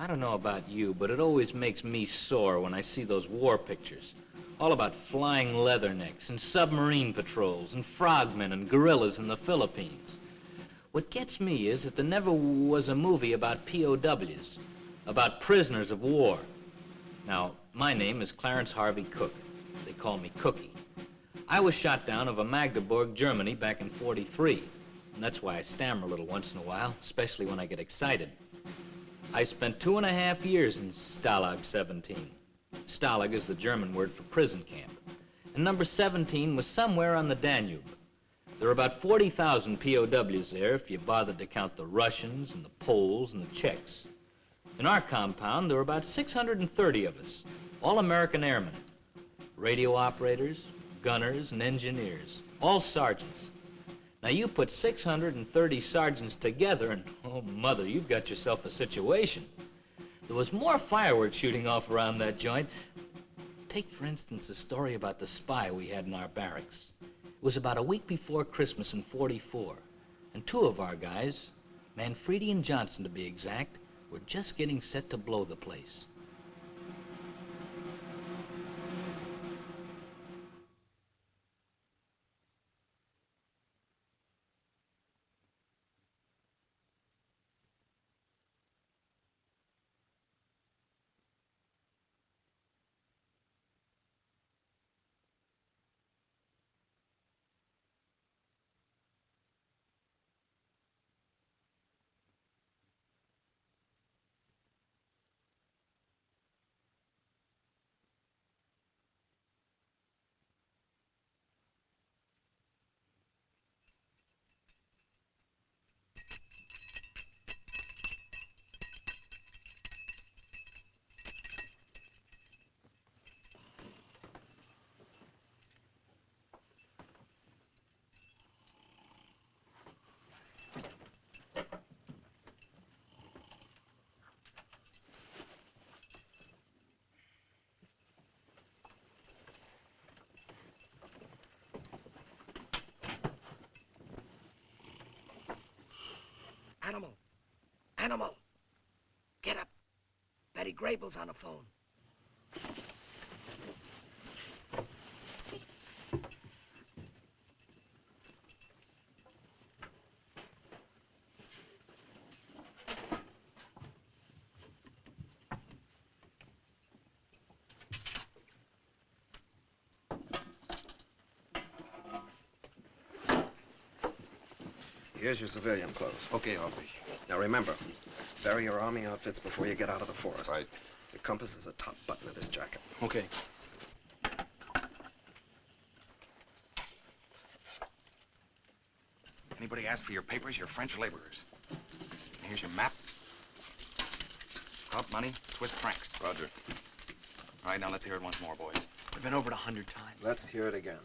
I don't know about you, but it always makes me sore when I see those war pictures. All about flying leathernecks and submarine patrols and frogmen and guerrillas in the Philippines. What gets me is that there never was a movie about POWs, about prisoners of war. Now, my name is Clarence Harvey Cook. They call me Cookie. I was shot down over Magdeburg, Germany back in '43. And that's why I stammer a little once in a while, especially when I get excited. I spent 2.5 years in Stalag 17. Stalag is the German word for prison camp. And number 17 was somewhere on the Danube. There were about 40,000 POWs there if you bothered to count the Russians and the Poles and the Czechs. In our compound, there were about 630 of us, all American airmen. Radio operators, gunners, and engineers, all sergeants. Now, you put 630 sergeants together, and, oh, Mother, you've got yourself a situation. There was more fireworks shooting off around that joint. Take, for instance, the story about the spy we had in our barracks. It was about a week before Christmas in '44, and two of our guys, Manfredi and Johnson to be exact, were just getting set to blow the place. Animal! Animal! Get up! Betty Grable's on the phone. Here's your civilian clothes. Okay, Harvey. Now remember, bury your army outfits before you get out of the forest. Right. Your compass is the top button of this jacket. Okay. Anybody ask for your papers, you're French laborers. And here's your map. Club money, Swiss francs. Roger. All right, now let's hear it once more, boys. We've been over it 100 times. Let's hear it again.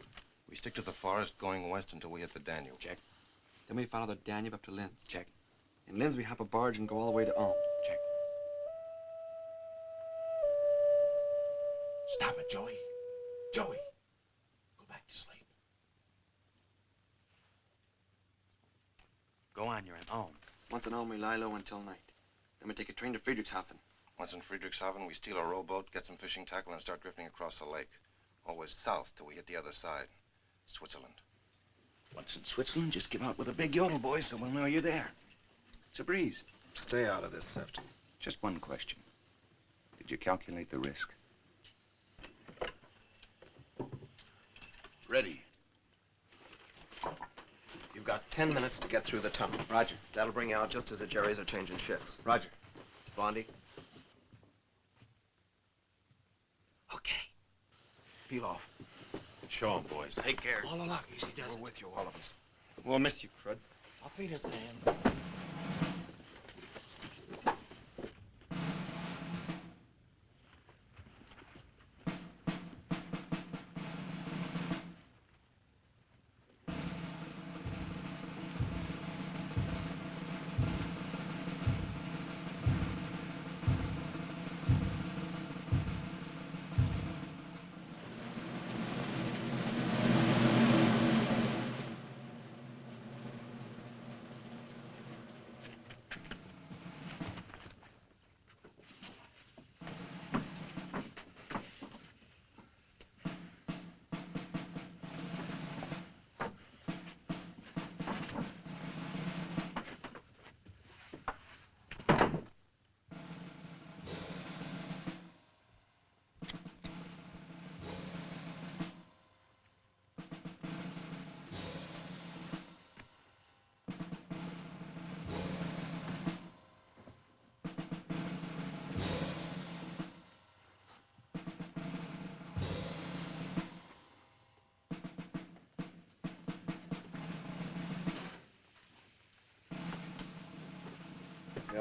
We stick to the forest going west until we hit the Danube. Check. Then we follow the Danube up to Linz. Check. In Linz, we hop a barge and go all the way to Ulm. Check. Stop it, Joey. Joey. Go back to sleep. Go on, you're in Ulm. Once in Ulm, we lie low until night. Then we take a train to Friedrichshafen. Once in Friedrichshafen, we steal a rowboat, get some fishing tackle, and start drifting across the lake. Always south till we hit the other side. Switzerland. Once in Switzerland, just give out with a big yodel, boys, so we'll know you're there. It's a breeze. Stay out of this, Sefton. Just one question. Did you calculate the risk? Ready. You've got 10 minutes to get through the tunnel. Roger. That'll bring you out just as the Jerrys are changing shifts. Roger. Blondie? Okay. Peel off. Show 'em, boys. Take care. All along, easy does. We're with you, all of us. We'll miss you, Cruds. I'll feed his hand.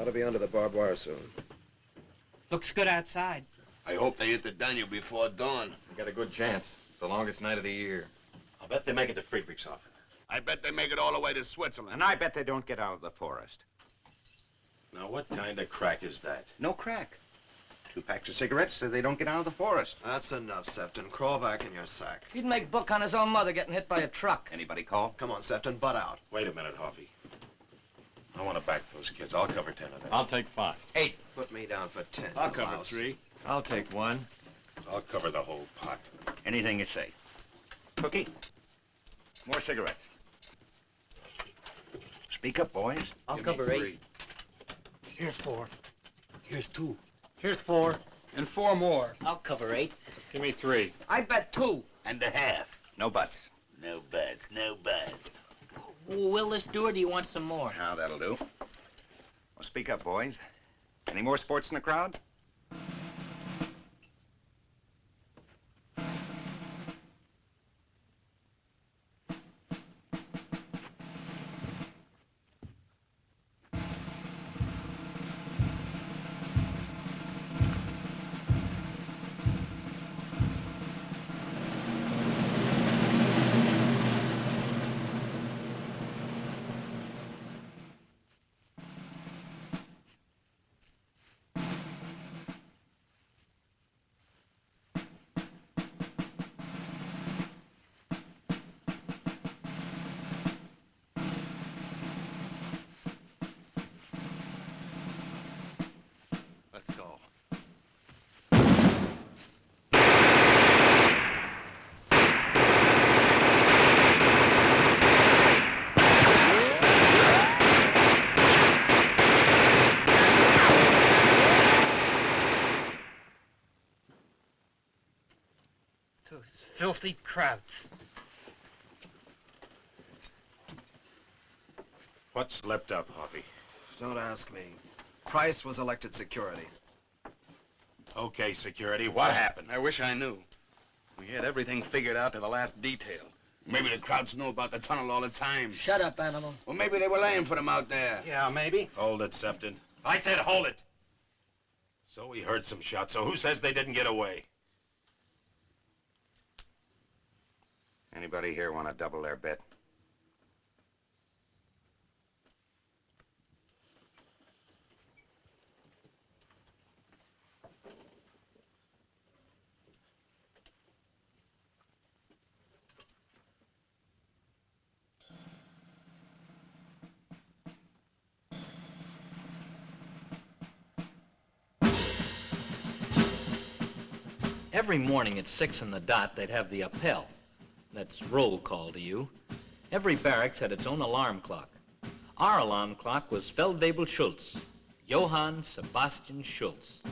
Ought to be under the barbed wire soon. Looks good outside. I hope they hit the Danube before dawn. We got a good chance. It's the longest night of the year. I'll bet they make it to Friedrichshafen. I bet they make it all the way to Switzerland. And I bet they don't get out of the forest. Now, what kind of crack is that? No crack. 2 packs of cigarettes so they don't get out of the forest. That's enough, Sefton. Crawl back in your sack. He'd make book on his own mother getting hit by a truck. Anybody call? Come on, Sefton, butt out. Wait a minute, Harvey. I want to back those kids. I'll cover 10 of them. I'll take 5. 8. Put me down for 10. I'll you cover louse. 3. I'll take 1. I'll cover the whole pot. Anything you say. Cookie. More cigarettes. Speak up, boys. I'll Give me cover 3. 8. Here's 4. Here's 2. Here's 4. And 4 more. I'll cover 8. Give me 3. I bet 2. And a half. No buts. No buts, no buts. Will this do, or do you want some more? Now, that'll do. Well, speak up, boys. Any more sports in the crowd? Let's go. Those filthy crowds. What's leapt up, Harvey? Don't ask me. Price was elected security. Okay, security, what happened? I wish I knew. We had everything figured out to the last detail. Maybe the crowds knew about the tunnel all the time. Shut up, animal. Or maybe they were laying for them out there. Yeah, maybe. Hold it, Sefton. I said hold it. So we heard some shots, so who says they didn't get away? Anybody here want to double their bet? Every morning at 6 on the dot, they'd have the appel. That's roll call to you. Every barracks had its own alarm clock. Our alarm clock was Feldwebel Schultz, Johann Sebastian Schultz.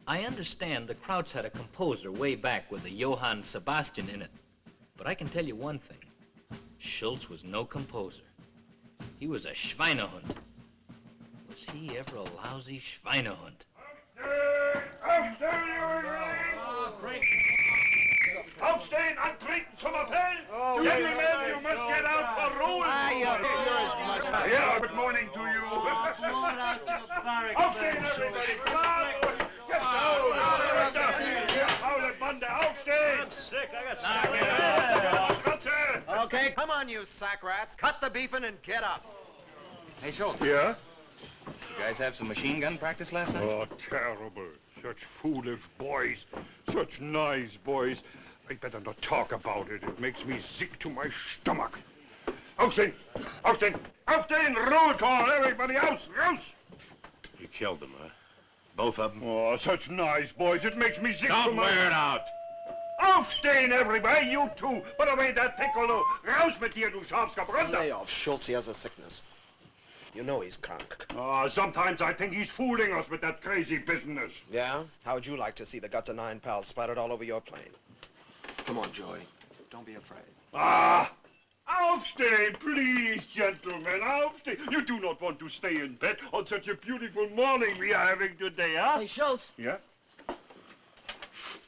I understand the Krauts had a composer way back with the Johann Sebastian in it. But I can tell you one thing. Schultz was no composer. He was a Schweinehund. Was he ever a lousy Schweinehund? Aufstehen, antreten zum Appell! Gentlemen, you must get out for rules! Yeah, good morning to you. Aufstehen, everybody! Come on! Get down! Paul Bande, aufstehen! I'm sick, I got sick. Okay, come on, you sack rats. Cut the beefing and get up. Hey, Schultz. Yeah? You guys have some machine gun practice last night? Oh, terrible. Such foolish boys. Such nice boys. I better not talk about it. It makes me sick to my stomach. Aufstehen! Aufstehen! Aufstehen! Roll call! Everybody out! Raus! You killed them, huh? Both of them? Oh, such nice boys. It makes me sick to Don't my... wear it out! Aufstehen, everybody! You too! Put away that piccolo! Raus mit dir, du Schafsgebrannter! Lay off, Schultz. He has a sickness. You know he's drunk. Sometimes I think he's fooling us with that crazy business. Yeah? How would you like to see the guts of 9 pals splattered all over your plane? Come on, Joey. Don't be afraid. Aufstehen, please, gentlemen, aufstehen. You do not want to stay in bed on such a beautiful morning we are having today, huh? Hey, Schultz. Yeah?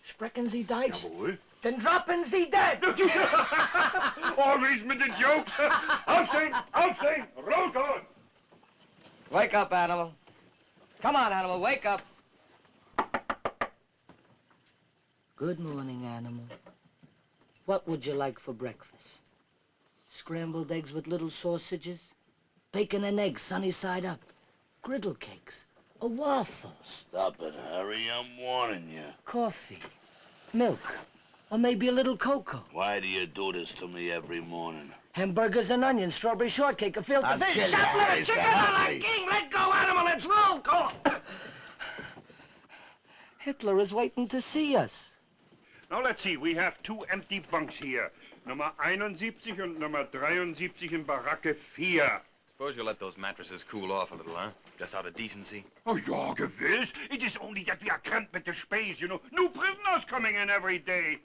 Sprechen Sie Deutsch? Jawohl. Then droppen Sie dead! Always with the jokes. Aufstehen, aufstehen, roll call. Wake up, animal. Come on, Animal, wake up. Good morning, Animal. What would you like for breakfast? Scrambled eggs with little sausages? Bacon and eggs sunny side up? Griddle cakes? A waffle? Stop it, Harry. I'm warning you. Coffee? Milk? Or maybe a little cocoa? Why do you do this to me every morning? Hamburgers and onions, strawberry shortcake, a filter fish. Shut little chicken on the king! Let go, Animal, it's roll call! Hitler is waiting to see us. Now, let's see. We have 2 empty bunks here. Nummer 71 and number 73 in Baracke 4. Suppose you'll let those mattresses cool off a little, huh? Just out of decency. Oh, ja, gewiss. It is only that we are cramped with the space, you know. New prisoners coming in every day.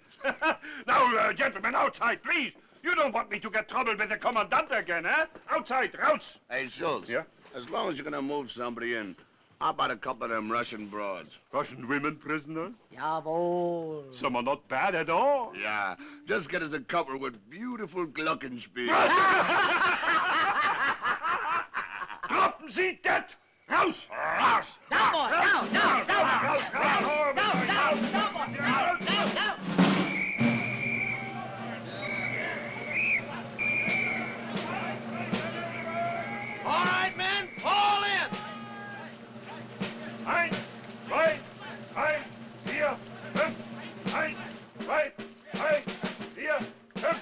Now, gentlemen, outside, please. You don't want me to get trouble with the commandant again, eh? Outside, raus. Hey, Schultz. Yeah? As long as you're gonna move somebody in, how about a couple of them Russian broads? Russian women prisoners? Jawohl. Some are not bad at all. Yeah, just get us a couple with beautiful Glockenspiel. Droppen Sie das! Raus! Raus! Down, boy, down, down, down! Down! All right, men, fall in! Ein, zwei, drei, vier, fünf. Ein, zwei, drei, vier, fünf.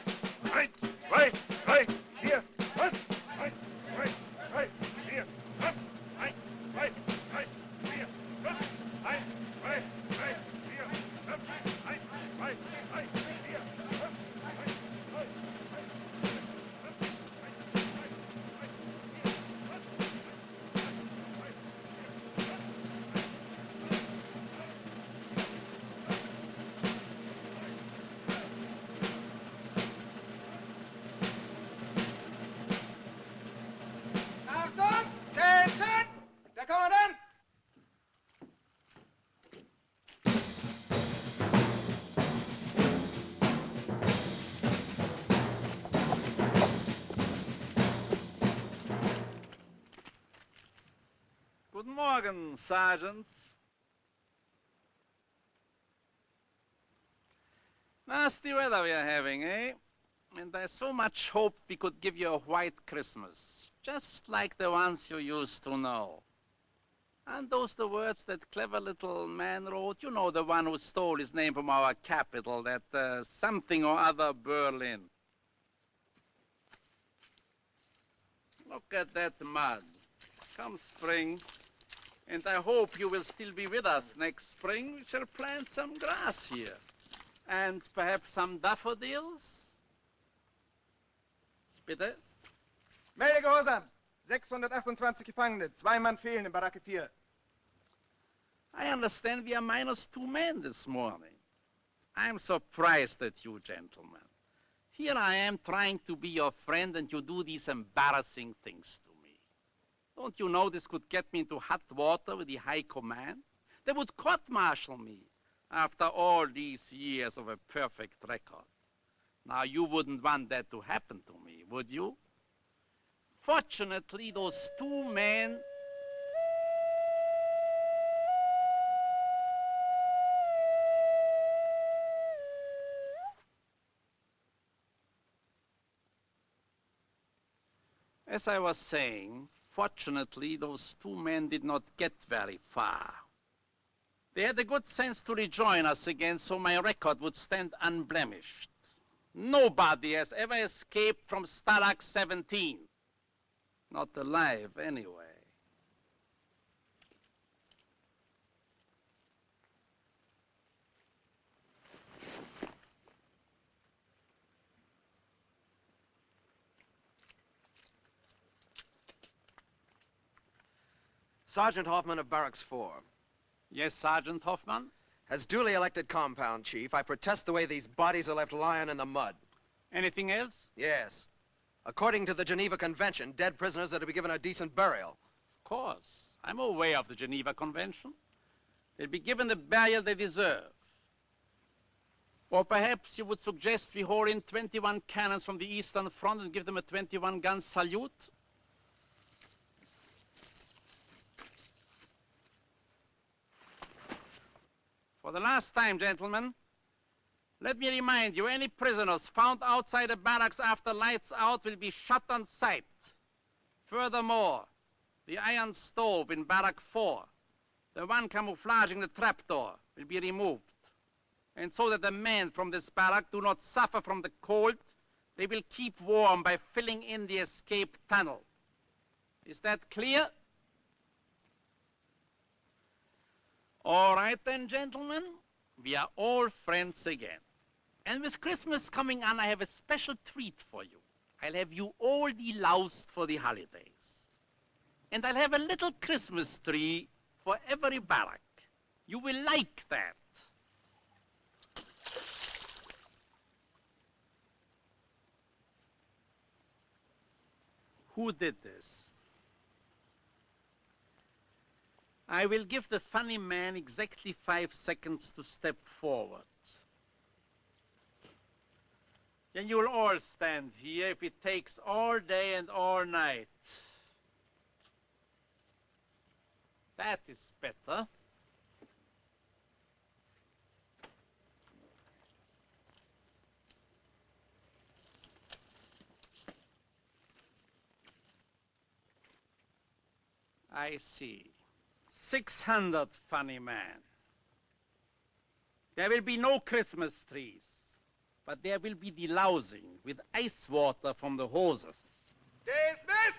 Ein, zwei, drei, vier, fünf. Ein, zwei, drei, vier, fünf. Ein, zwei, drei, vier, fünf. Ein, zwei, drei, vier, fünf. Ein, zwei, drei, vier, fünf. Ein, zwei, Achtung! Attention! Der Kommandant! Guten Morgen, Sergeants. Nasty weather we are having, eh? And I so much hoped we could give you a white Christmas, just like the ones you used to know. And those the words that clever little man wrote, you know, the one who stole his name from our capital, that something or other Berlin. Look at that mud. Come spring, and I hope you will still be with us next spring. We shall plant some grass here, and perhaps some daffodils. Bitte? Melde Gehorsam! 628 Gefangene, 2 Mann fehlen in Baracke 4. I understand we are minus 2 men this morning. I'm surprised at you, gentlemen. Here I am trying to be your friend, and you do these embarrassing things to me. Don't you know this could get me into hot water with the high command? They would court-martial me after all these years of a perfect record. Now, you wouldn't want that to happen to me, would you? Fortunately, those 2 men... As I was saying, fortunately, those 2 men did not get very far. They had the good sense to rejoin us again, so my record would stand unblemished. Nobody has ever escaped from Stalag 17. Not alive, anyway. Sergeant Hoffman of Barracks 4. Yes, Sergeant Hoffman? As duly elected compound chief, I protest the way these bodies are left lying in the mud. Anything else? Yes. According to the Geneva Convention, dead prisoners are to be given a decent burial. Of course. I'm aware of the Geneva Convention. They'll be given the burial they deserve. Or perhaps you would suggest we haul in 21 cannons from the Eastern Front and give them a 21-gun salute? For the last time, gentlemen, let me remind you, any prisoners found outside the barracks after lights out will be shot on sight. Furthermore, the iron stove in Barrack 4, the one camouflaging the trapdoor, will be removed. And so that the men from this barrack do not suffer from the cold, they will keep warm by filling in the escape tunnel. Is that clear? All right then, gentlemen, we are all friends again. And with Christmas coming on, I have a special treat for you. I'll have you all deloused for the holidays. And I'll have a little Christmas tree for every barrack. You will like that. Who did this? I will give the funny man exactly 5 seconds to step forward. Then you'll all stand here if it takes all day and all night. That is better. I see. 600, funny man. There will be no Christmas trees, but there will be delousing with ice water from the hoses. Dismissed!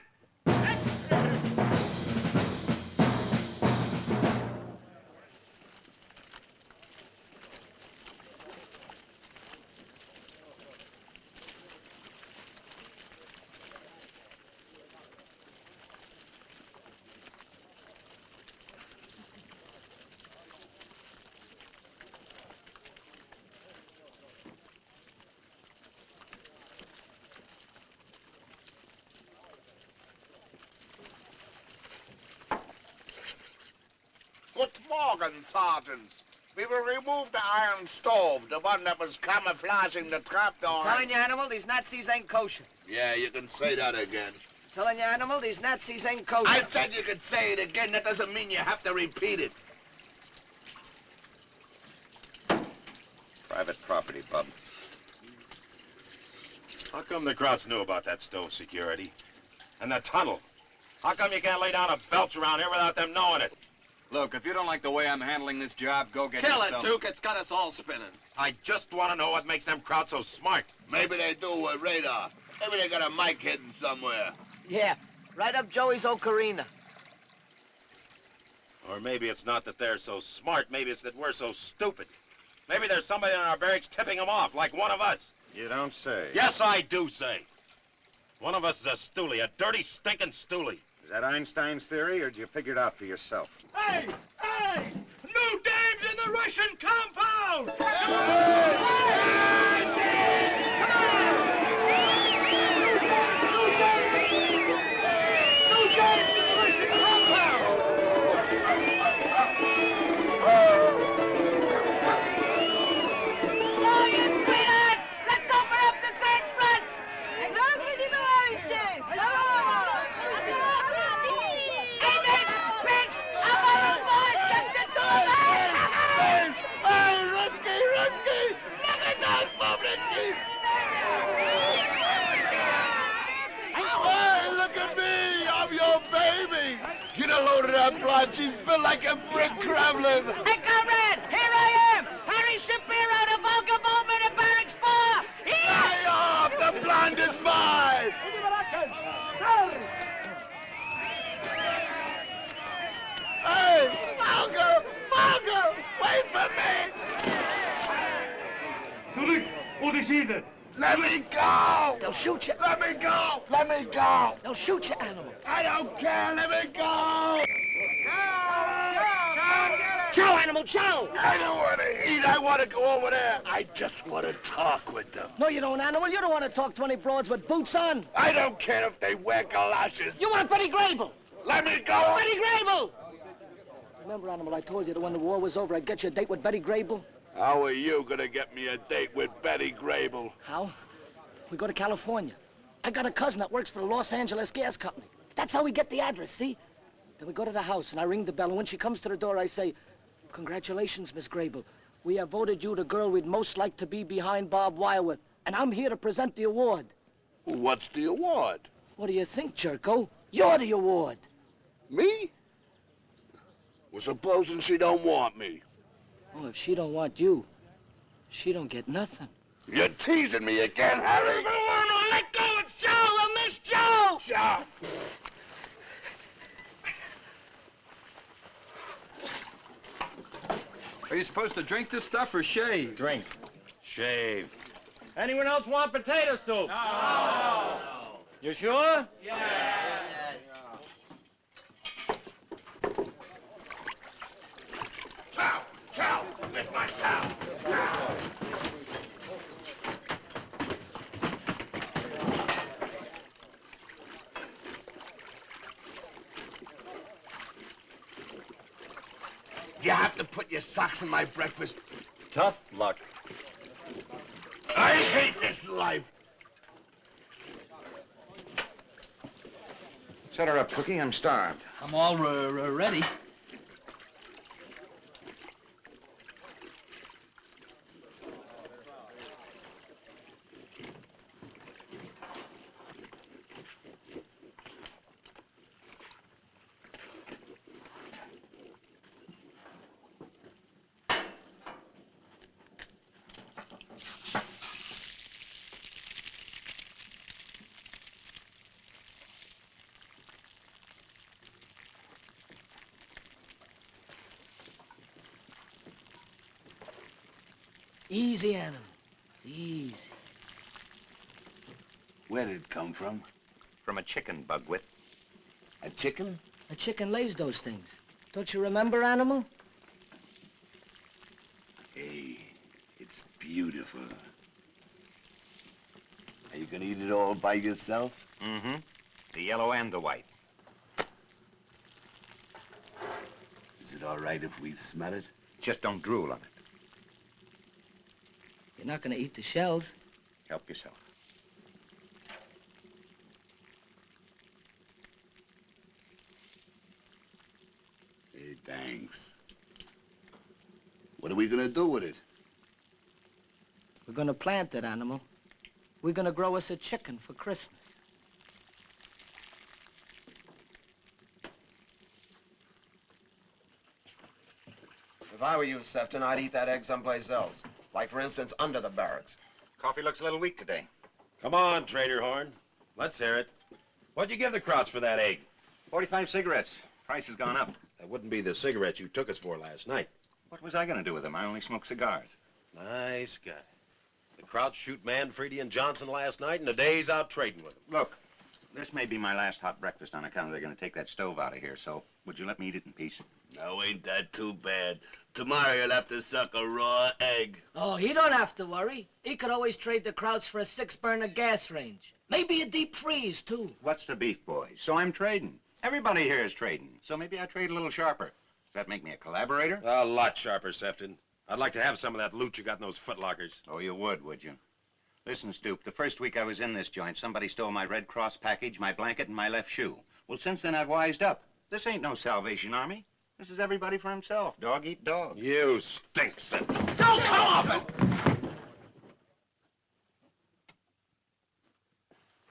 Good morning, sergeants. We will remove the iron stove, the one that was camouflaging the trapdoor. Telling you, Animal, these Nazis ain't kosher. Yeah, you can say that again. Telling you, Animal, these Nazis ain't kosher. I said you could say it again. That doesn't mean you have to repeat it. Private property, bub. How come the Krauts knew about that stove security? And the tunnel? How come you can't lay down a belch around here without them knowing it? Look, if you don't like the way I'm handling this job, go get Kill yourself... it, Duke. It's got us all spinning. I just want to know what makes them Krauts so smart. Maybe they do with radar. Maybe they got a mic hidden somewhere. Yeah, right up Joey's ocarina. Or maybe it's not that they're so smart. Maybe it's that we're so stupid. Maybe there's somebody in our barracks tipping them off, like one of us. You don't say. Yes, I do say. One of us is a stoolie, a dirty, stinking stoolie. Is that Einstein's theory, or did you figure it out for yourself? Hey! Hey! New dames in the Russian compound! She's built like a brick Kremlin. Hey, comrade, here I am, Harry Shapiro, the Volga Bowman of Barracks 4. Lay off! The blonde is mine! Hey, Volga! Volga! Wait for me! What is it? Let me go! They'll shoot you. Let me go! Let me go! They'll shoot you, Animal. I don't care! Let me go! Chow, Animal, chow! I don't want to eat. I want to go over there. I just want to talk with them. No, you don't, Animal. You don't want to talk to any broads with boots on. I don't care if they wear galoshes. You want Betty Grable? Let me go! Betty Grable! Remember, Animal, I told you that when the war was over, I'd get you a date with Betty Grable? How are you gonna get me a date with Betty Grable? How? We go to California. I got a cousin that works for the Los Angeles Gas Company. That's how we get the address, see? Then we go to the house, and I ring the bell, and when she comes to the door, I say, "Congratulations, Miss Grable. We have voted you the girl we'd most like to be behind barbed wire with, and I'm here to present the award. What's the award? What do you think, Jerko? You're the award. Me? Well, supposing she don't want me. Oh, if she don't want you, she don't get nothing. You're teasing me again, Harry. Let go! It's Joe! We'll miss Joe! Joe! Are you supposed to drink this stuff or shave? Drink. Shave. Anyone else want potato soup? No. You sure? Chow! Chow! Lift my chow! You have to put your socks in my breakfast. Tough luck. I hate this life. Set her up, Cookie. I'm starved. I'm all ready. Easy, animal. Easy. Where did it come from? From a chicken, Bugwit. A chicken? A chicken lays those things. Don't you remember, animal? Hey, it's beautiful. Are you gonna eat it all by yourself? Mm-hmm. The yellow and the white. Is it all right if we smell it? Just don't drool on it. You're not gonna eat the shells. Help yourself. Hey, thanks. What are we gonna do with it? We're gonna plant it, animal. We're gonna grow us a chicken for Christmas. If I were you, Sefton, I'd eat that egg someplace else. Like, for instance, under the barracks. Coffee looks a little weak today. Come on, Trader Horn. Let's hear it. What'd you give the Krauts for that egg? 45 cigarettes. Price has gone up. That wouldn't be the cigarettes you took us for last night. What was I going to do with them? I only smoke cigars. Nice guy. The Krauts shoot Manfredi and Johnson last night, and the day's out trading with them. Look, this may be my last hot breakfast on account of they're going to take that stove out of here, so would you let me eat it in peace? No, ain't that too bad. Tomorrow you'll have to suck a raw egg. Oh, he don't have to worry. He could always trade the Krauts for a 6-burner gas range. Maybe a deep freeze, too. What's the beef, boys? So I'm trading. Everybody here is trading, so maybe I trade a little sharper. Does that make me a collaborator? A lot sharper, Sefton. I'd like to have some of that loot you got in those footlockers. Oh, you would you? Listen, Stoop, the first week I was in this joint, somebody stole my Red Cross package, my blanket, and my left shoe. Well, since then, I've wised up. This ain't no Salvation Army. This is everybody for himself. Dog eat dog. You stink, Sefton. Don't come off it!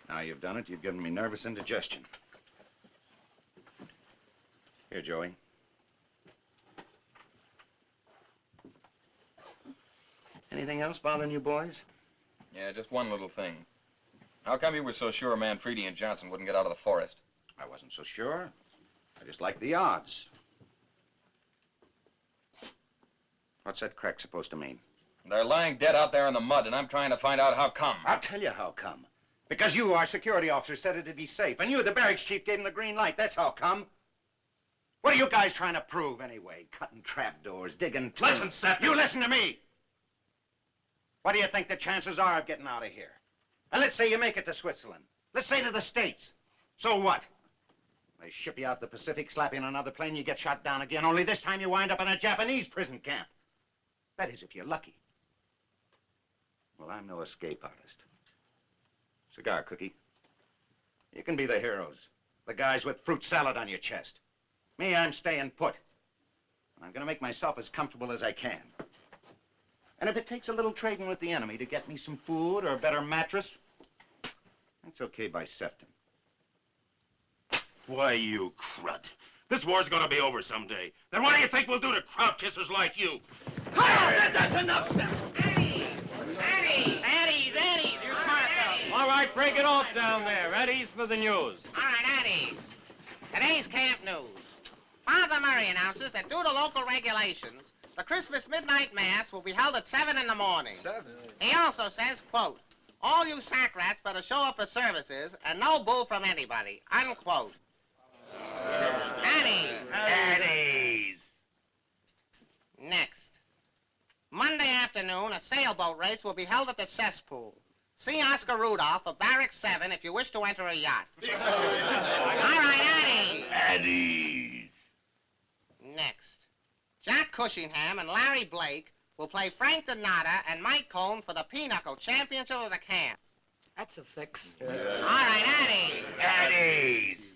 Now you've done it, you've given me nervous indigestion. Here, Joey. Anything else bothering you boys? Yeah, just one little thing. How come you were so sure Manfredi and Johnson wouldn't get out of the forest? I wasn't so sure. I just liked the odds. What's that crack supposed to mean? They're lying dead out there in the mud, and I'm trying to find out how come. I'll tell you how come. Because you, our security officer, said it'd be safe, and you, the barracks chief, gave him the green light. That's how come. What are you guys trying to prove, anyway? Cutting trapdoors, digging tunnels. Listen, Seth. You listen to me. What do you think the chances are of getting out of here? And let's say you make it to Switzerland. Let's say to the States. So what? They ship you out the Pacific, slap you in another plane, you get shot down again, only this time you wind up in a Japanese prison camp. That is, if you're lucky. Well, I'm no escape artist. Cigar, Cookie. You can be the heroes. The guys with fruit salad on your chest. Me, I'm staying put. And I'm gonna make myself as comfortable as I can. And if it takes a little trading with the enemy to get me some food or a better mattress, that's okay by septum. Why, you crud. This war's gonna be over someday. Then what do you think we'll do to crowd kissers like you? That's enough, Step. Annie's, here's Marco. All right, break it off down there. Eddie's for the news. All right, Eddie. Today's camp news. Father Murray announces that due to local regulations, the Christmas midnight mass will be held at 7 in the morning. 7? He also says, quote, all you sack rats better show up for services and no bull from anybody, unquote. Eddie's. Next. Monday afternoon, a sailboat race will be held at the cesspool. See Oscar Rudolph of Barrack 7 if you wish to enter a yacht. All right, Eddie's. Next. Jack Cushingham and Larry Blake will play Frank Donata and Mike Cohn for the Pinochle Championship of the camp. That's a fix. All right, Eddie's.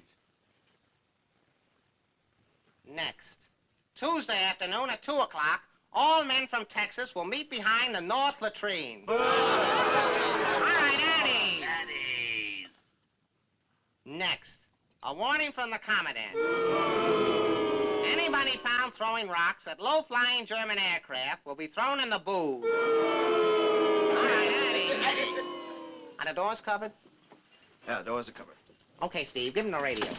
Next. Tuesday afternoon at 2 o'clock, all men from Texas will meet behind the north latrine. All right, Eddie's. Next. A warning from the Commandant. Anybody found throwing rocks at low-flying German aircraft will be thrown in the booth. All right, Eddie. Are the doors covered? Yeah, the doors are covered. Okay, Steve, give him the radio.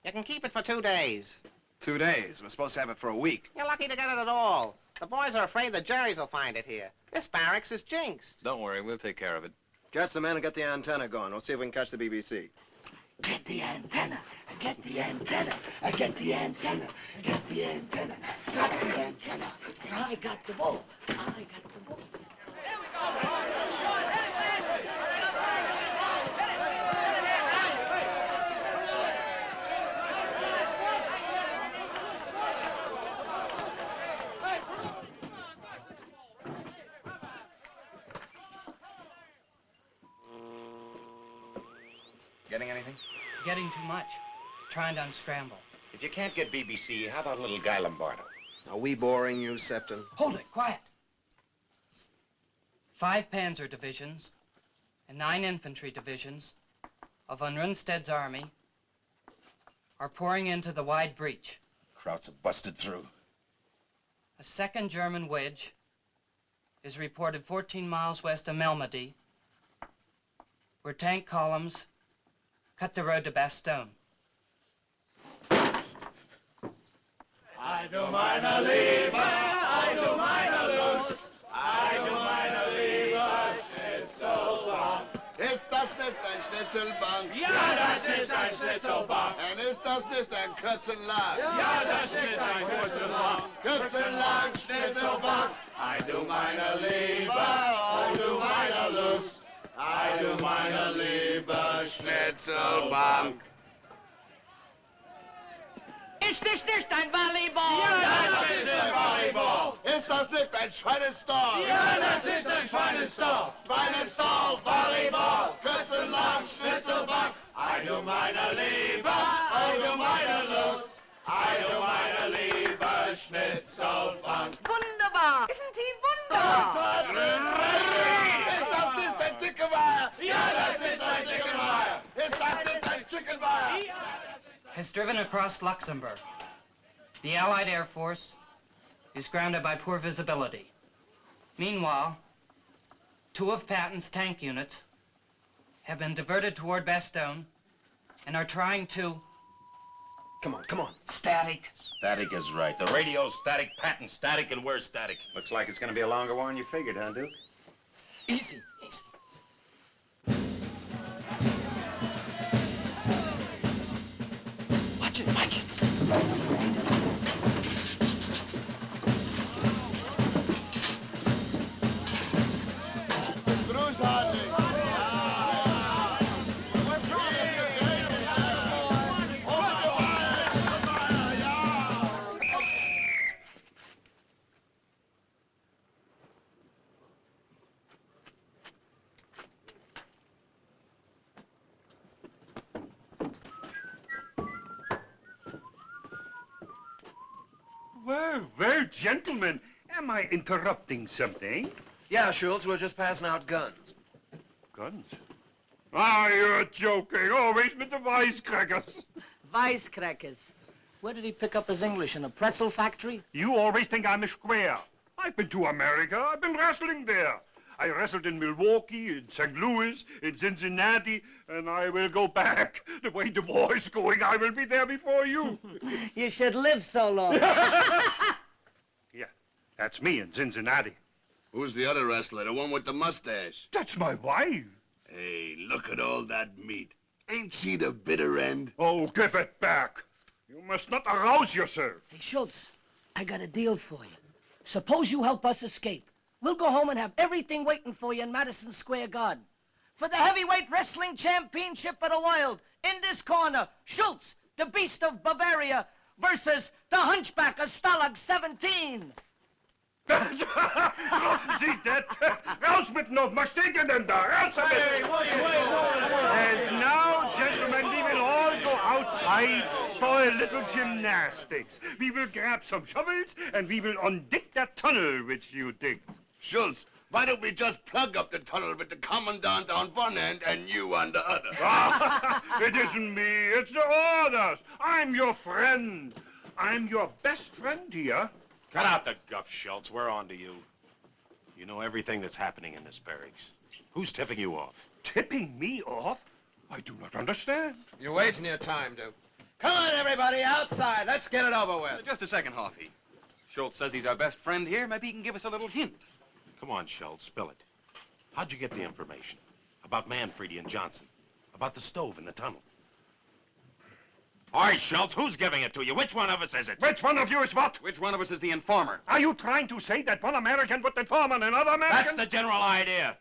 You can keep it for 2 days. 2 days? We're supposed to have it for a week. You're lucky to get it at all. The boys are afraid the Jerrys will find it here. This barracks is jinxed. Don't worry, we'll take care of it. Catch the man and get the antenna going. We'll see if we can catch the BBC. Get the antenna. Get the antenna. Get the antenna. Get the antenna. Got the antenna. I got the ball. I got the ball. Getting anything? Getting too much. Trying to unscramble. If you can't get BBC, how about a little Guy Lombardo? Are we boring you, Septon? Hold it, quiet. 5 panzer divisions and 9 infantry divisions of von Rundstedt's army are pouring into the wide breach. Krauts have busted through. A second German wedge is reported 14 miles west of Malmedy, where tank columns cut the road to Bastogne. I do meine Liebe, I do meine Lust, I do meine Liebe, Schnitzelbank. Ist das nicht ein Schnitzelbank? Ja, das ist ein Schnitzelbank. Und ist das nicht ein Kürzenlack? Ja, das ist ein Kürzenbank. Kürzenlack, Schnitzelbank. I do meine Liebe, I do meine Lust, I do meine Liebe, Schnitzelbank. Ist das nicht ein Volleyball? Ja, das ist ein Volleyball. Ist das nicht ein Schweinestall? Ja, das ist ein Schweinestall. Schweinestall, Volleyball, Kürzenlack, Schnitzelbank. I do meine Liebe, I do meine Lust, I do meine Liebe, Schnitzelbank. Wunderbar! Isn't he wunderbar? Ist das nicht ein Dickermeier? Ja, das ist ein Dickermeier. Ist das nicht ein Chickenmeier? Has driven across Luxembourg. The Allied Air Force is grounded by poor visibility. Meanwhile, 2 of Patton's tank units have been diverted toward Bastogne and are trying to... Come on, come on. Static. Static is right. The radio's static, Patton's static, and we're static. Looks like it's gonna be a longer war than you figured, huh, Duke? Easy, easy. Watch it, watch it. Großartig. well, gentlemen, am I interrupting something? Yeah, Schultz, we're just passing out guns. Guns? Ah, you're joking. Always with the wisecrackers. Wisecrackers. Where did he pick up his English? In a pretzel factory? You always think I'm a square. I've been to America. I've been wrestling there. I wrestled in Milwaukee, in St. Louis, in Cincinnati, and I will go back. The way the war is going, I will be there before you. You should live so long. Yeah, that's me in Cincinnati. Who's the other wrestler, the one with the mustache? That's my wife. Hey, look at all that meat. Ain't she the bitter end? Oh, give it back. You must not arouse yourself. Hey, Schultz, I got a deal for you. Suppose you help us escape. We'll go home and have everything waiting for you in Madison Square Garden. For the heavyweight wrestling championship of the world, in this corner, Schultz, the Beast of Bavaria, versus the Hunchback of Stalag 17. See that? Raus mit noch, was steht ihr denn da? Raus damit! Hey, And now, gentlemen, we will all go outside for a little gymnastics. We will grab some shovels and we will undig that tunnel which you digged. Schultz, why don't we just plug up the tunnel with the commandant on one end and you on the other? It isn't me, it's the orders. I'm your friend. I'm your best friend here. Cut out the guff, Schultz. We're on to you. You know everything that's happening in this barracks. Who's tipping you off? Tipping me off? I do not understand. You're wasting your time, Duke. Come on, everybody, outside. Let's get it over with. Just a second, Hoffy. Schultz says he's our best friend here. Maybe he can give us a little hint. Come on, Schultz, spill it. How'd you get the information? About Manfredi and Johnson? About the stove in the tunnel? All right, Schultz, who's giving it to you? Which one of us is it? Which one of you is what? Which one of us is the informer? Are you trying to say that one American would inform on another American? That's the general idea.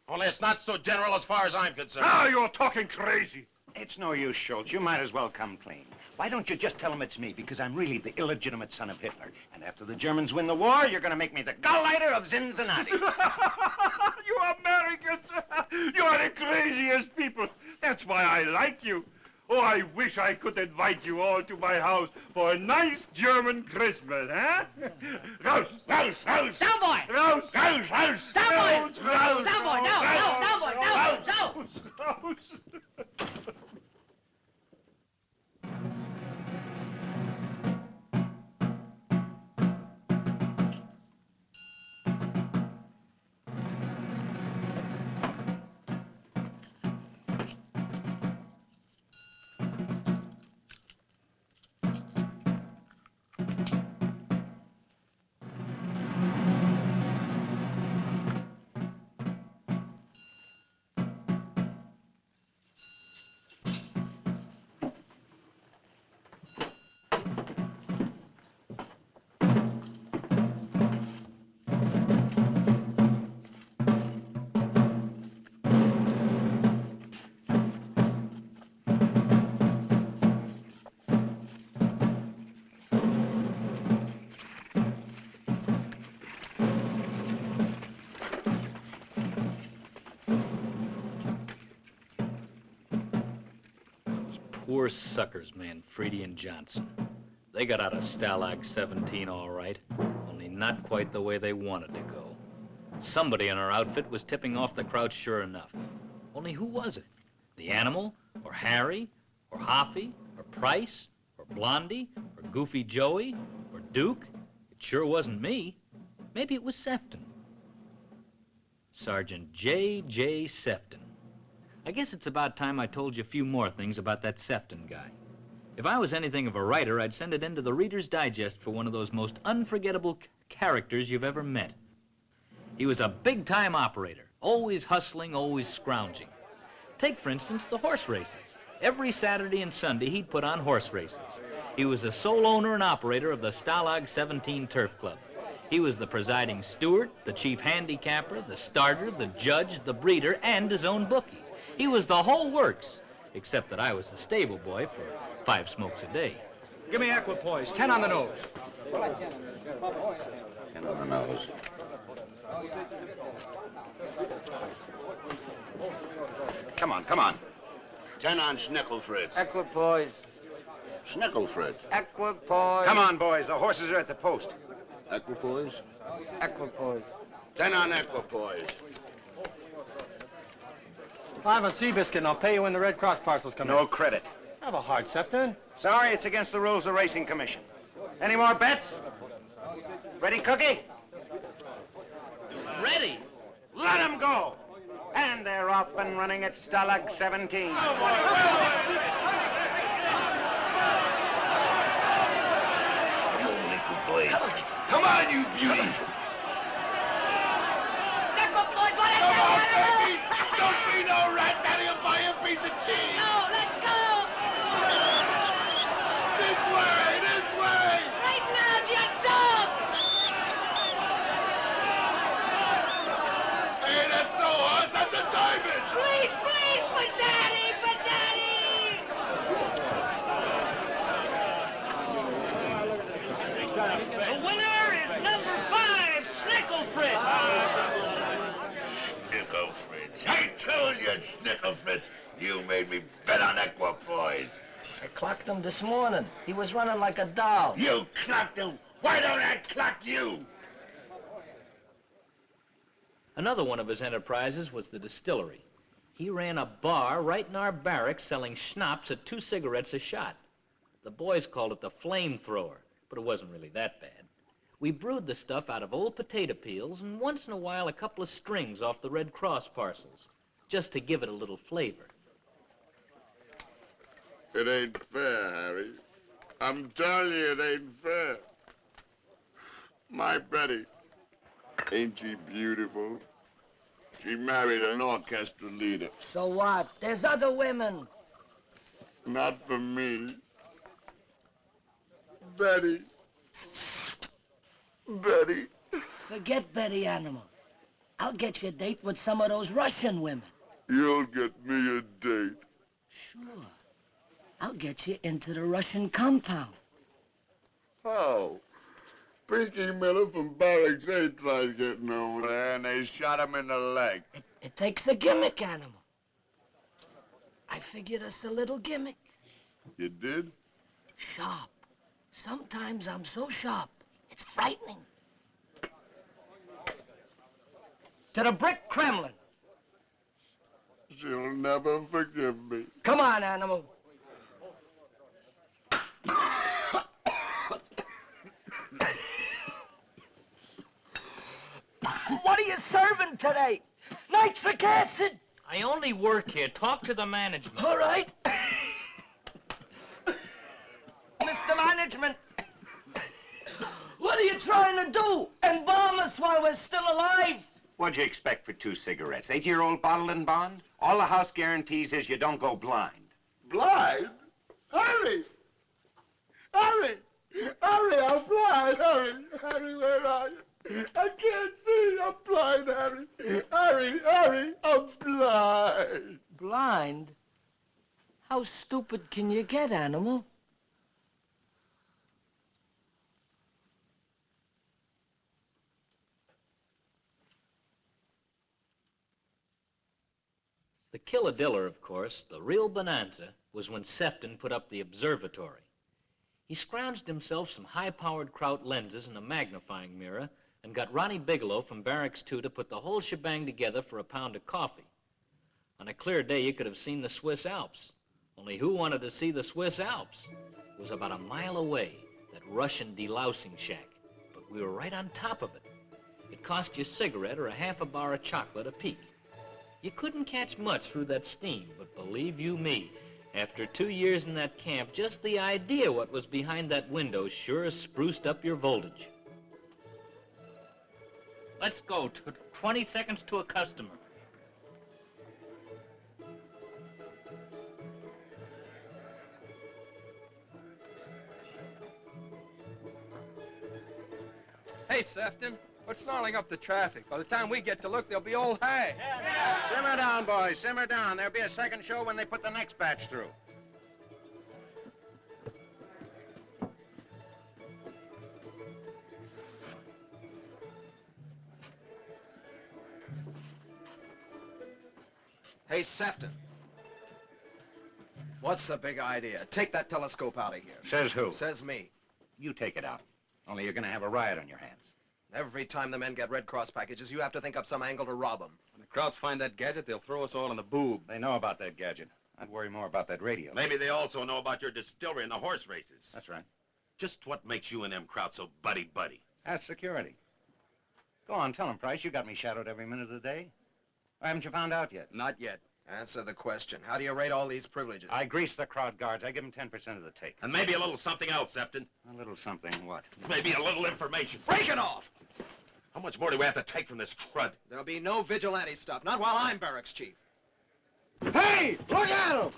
Only it's not so general as far as I'm concerned. Now you're talking crazy. It's no use, Schultz. You might as well come clean. Why don't you just tell him it's me, because I'm really the illegitimate son of Hitler. And after the Germans win the war, you're going to make me the Gauleiter of Cincinnati. You Americans, you are the craziest people. That's why I like you. Oh, I wish I could invite you all to my house for a nice German Christmas, huh? Raus, raus, raus! Down, boy! Raus, raus, raus! Down, boy! Raus, raus! Down, boy! No, no, down, boy! Down, down! Raus! Poor suckers, Manfredi and Johnson. They got out of Stalag 17 all right, only not quite the way they wanted to go. Somebody in our outfit was tipping off the crowd sure enough. Only who was it? The Animal? Or Harry? Or Hoffy? Or Price? Or Blondie? Or Goofy Joey? Or Duke? It sure wasn't me. Maybe it was Sefton. Sergeant J.J. Sefton. I guess it's about time I told you a few more things about that Sefton guy. If I was anything of a writer, I'd send it into the Reader's Digest for one of those most unforgettable characters you've ever met. He was a big-time operator, always hustling, always scrounging. Take, for instance, the horse races. Every Saturday and Sunday, he'd put on horse races. He was the sole owner and operator of the Stalag 17 Turf Club. He was the presiding steward, the chief handicapper, the starter, the judge, the breeder, and his own bookie. He was the whole works, except that I was the stable boy for 5 smokes a day. Give me equipoise, 10 on the nose. 10 on the nose. Come on, come on. 10 on Schnickelfritz. Equipoise. Schnickelfritz. Equipoise. Come on, boys. The horses are at the post. Equipoise? Equipoise. 10 on equipoise. 5 on Seabiscuit, and I'll pay you when the Red Cross parcels come in. No credit. Have a heart, Sefton. Sorry, it's against the rules of the Racing Commission. Any more bets? Ready, Cookie? Ready? Let them go! And they're off and running at Stalag 17. Come on, you beauty! Equipoise, what Come on, baby! Don't be no rat, Daddy will buy you a piece of cheese! No, let's go! This way, this way! Straighten out, you dog! Hey, that's no horse, that's a diamond! Please, please, for Daddy, for Daddy! The winner is number 5, Snicklefritz. Snicklefritz. I told you, Snicklefritz, you made me bet on equipoise. I clocked him this morning. He was running like a doll. You clocked him. Why don't I clock you? Another one of his enterprises was the distillery. He ran a bar right in our barracks selling schnapps at 2 cigarettes a shot. The boys called it the flamethrower, but it wasn't really that bad. We brewed the stuff out of old potato peels and once in a while a couple of strings off the Red Cross parcels, just to give it a little flavor. It ain't fair, Harry. I'm telling you, it ain't fair. My Betty, ain't she beautiful? She married an orchestra leader. So what? There's other women. Not for me. Betty. Betty. Forget Betty, animal. I'll get you a date with some of those Russian women. You'll get me a date. Sure. I'll get you into the Russian compound. How? Pinky Miller from Barracks 8 tried getting over there, and they shot him in the leg. It takes a gimmick, animal. I figured us a little gimmick. You did? Sharp. Sometimes I'm so sharp, it's frightening. To the brick Kremlin. She'll never forgive me. Come on, animal. What are you serving today? Nitric acid? I only work here. Talk to the management. All right. Mr. Management, what are you trying to do? Embalm us while we're still alive? What'd you expect for 2 cigarettes? 8-year-old bottle and bond? All the house guarantees is you don't go blind. Blind? Harry! Harry! Harry, I'm blind! Harry! Harry, where are you? I can't see! I'm blind, Harry! Harry! Harry! I'm blind! Blind? How stupid can you get, animal? The killadiller, of course, the real bonanza, was when Sefton put up the observatory. He scrounged himself some high-powered Kraut lenses and a magnifying mirror and got Ronnie Bigelow from Barracks 2 to put the whole shebang together for a pound of coffee. On a clear day, you could have seen the Swiss Alps. Only who wanted to see the Swiss Alps? It was about a mile away, that Russian delousing shack, but we were right on top of it. It cost you a cigarette or a half a bar of chocolate a peek. You couldn't catch much through that steam, but believe you me, after 2 years in that camp, just the idea what was behind that window sure spruced up your voltage. Let's go. 20 seconds to a customer. Hey, Sefton, what's snarling up the traffic? By the time we get to look, they'll be old hay. Simmer down, boys, simmer down. There'll be a second show when they put the next batch through. Hey, Sefton. What's the big idea? Take that telescope out of here. Says who? Says me. You take it out. Only you're gonna have a riot on your hands. Every time the men get Red Cross packages, you have to think up some angle to rob them. When the Krauts find that gadget, they'll throw us all in the boob. They know about that gadget. I'd worry more about that radio. Maybe they also know about your distillery and the horse races. That's right. Just what makes you and them Krauts so buddy-buddy? That's security. Go on, tell him, Price. You got me shadowed every minute of the day. Or haven't you found out yet? Not yet. Answer the question. How do you rate all these privileges? I grease the crowd guards. I give them 10% of the take. And maybe a little something else, Sefton. A little something, what? Maybe a little information. Break it off! How much more do we have to take from this crud? There'll be no vigilante stuff. Not while I'm barracks chief. Hey, look at them!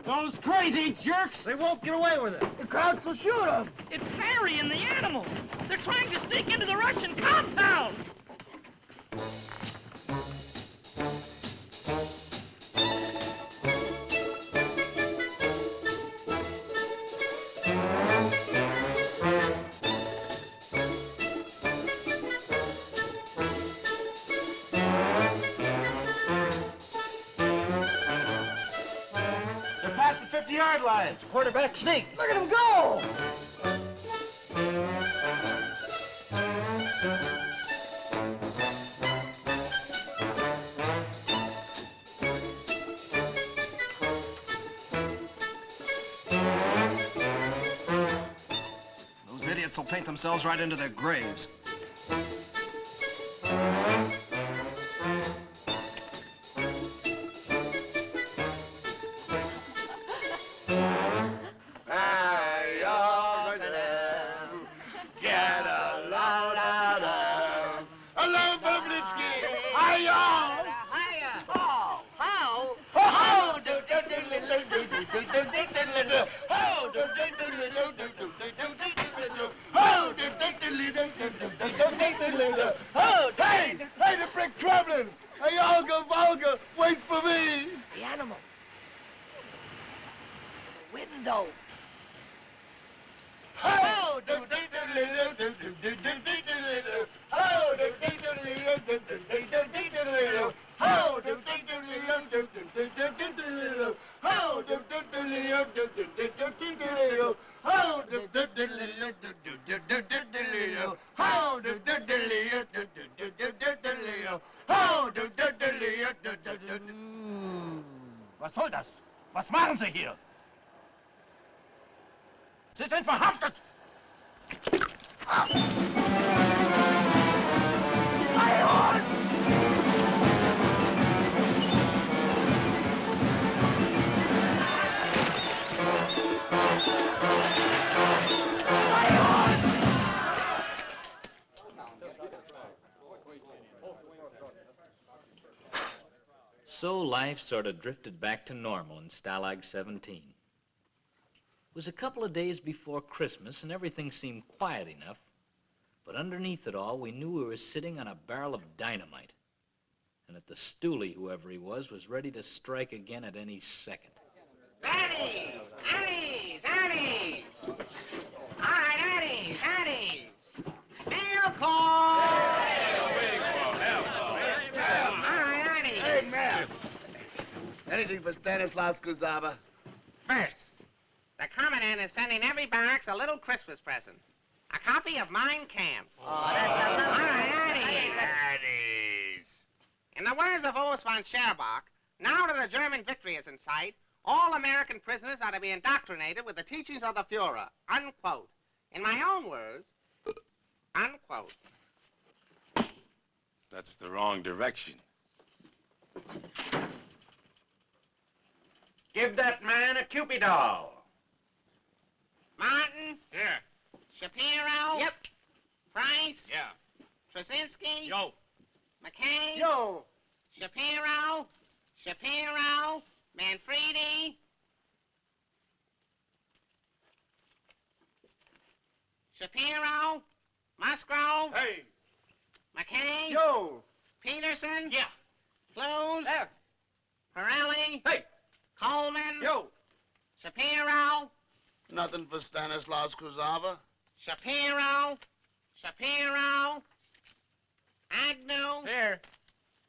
Those crazy jerks! They won't get away with it. The Krauts will shoot them. It's Harry and the animal. They're trying to sneak into the Russian compound. Past the 50-yard line. Quarterback sneak. Look at him go! Those idiots will paint themselves right into their graves. Hey, the brick traveling! Hey, Olga, Volga, wait for me! The animal. The window. Oh, Was soll das? Was machen Sie hier? Sie sind verhaftet! So life sort of drifted back to normal in Stalag 17. It was a couple of days before Christmas, and everything seemed quiet enough. But underneath it all, we knew we were sitting on a barrel of dynamite. And that the stoolie, whoever he was ready to strike again at any second. Addies! Addies! Addies! All right, Addies! Addies! Mail call! Hey, man. Anything for Stanislaus Kuzava? First, the Commandant is sending every barracks a little Christmas present. A copy of Mein Kampf. Oh, that's all right, Addies. In the words of Oos von Scherbach, now that the German victory is in sight, all American prisoners are to be indoctrinated with the teachings of the Fuhrer, unquote. In my own words, unquote. That's the wrong direction. Give that man a Cupid doll. Martin? Yeah. Shapiro? Yep. Price? Yeah. Trzcinski? Yo. McKay? Yo. Shapiro? Shapiro? Manfredi? Shapiro? Musgrove? Hey. McKay? Yo. Peterson? Yeah. Close? There. Pirelli? Hey. Coleman? Yo. Shapiro? Nothing for Stanislaus Kuzava? Shapiro? Shapiro? Agnew? Here.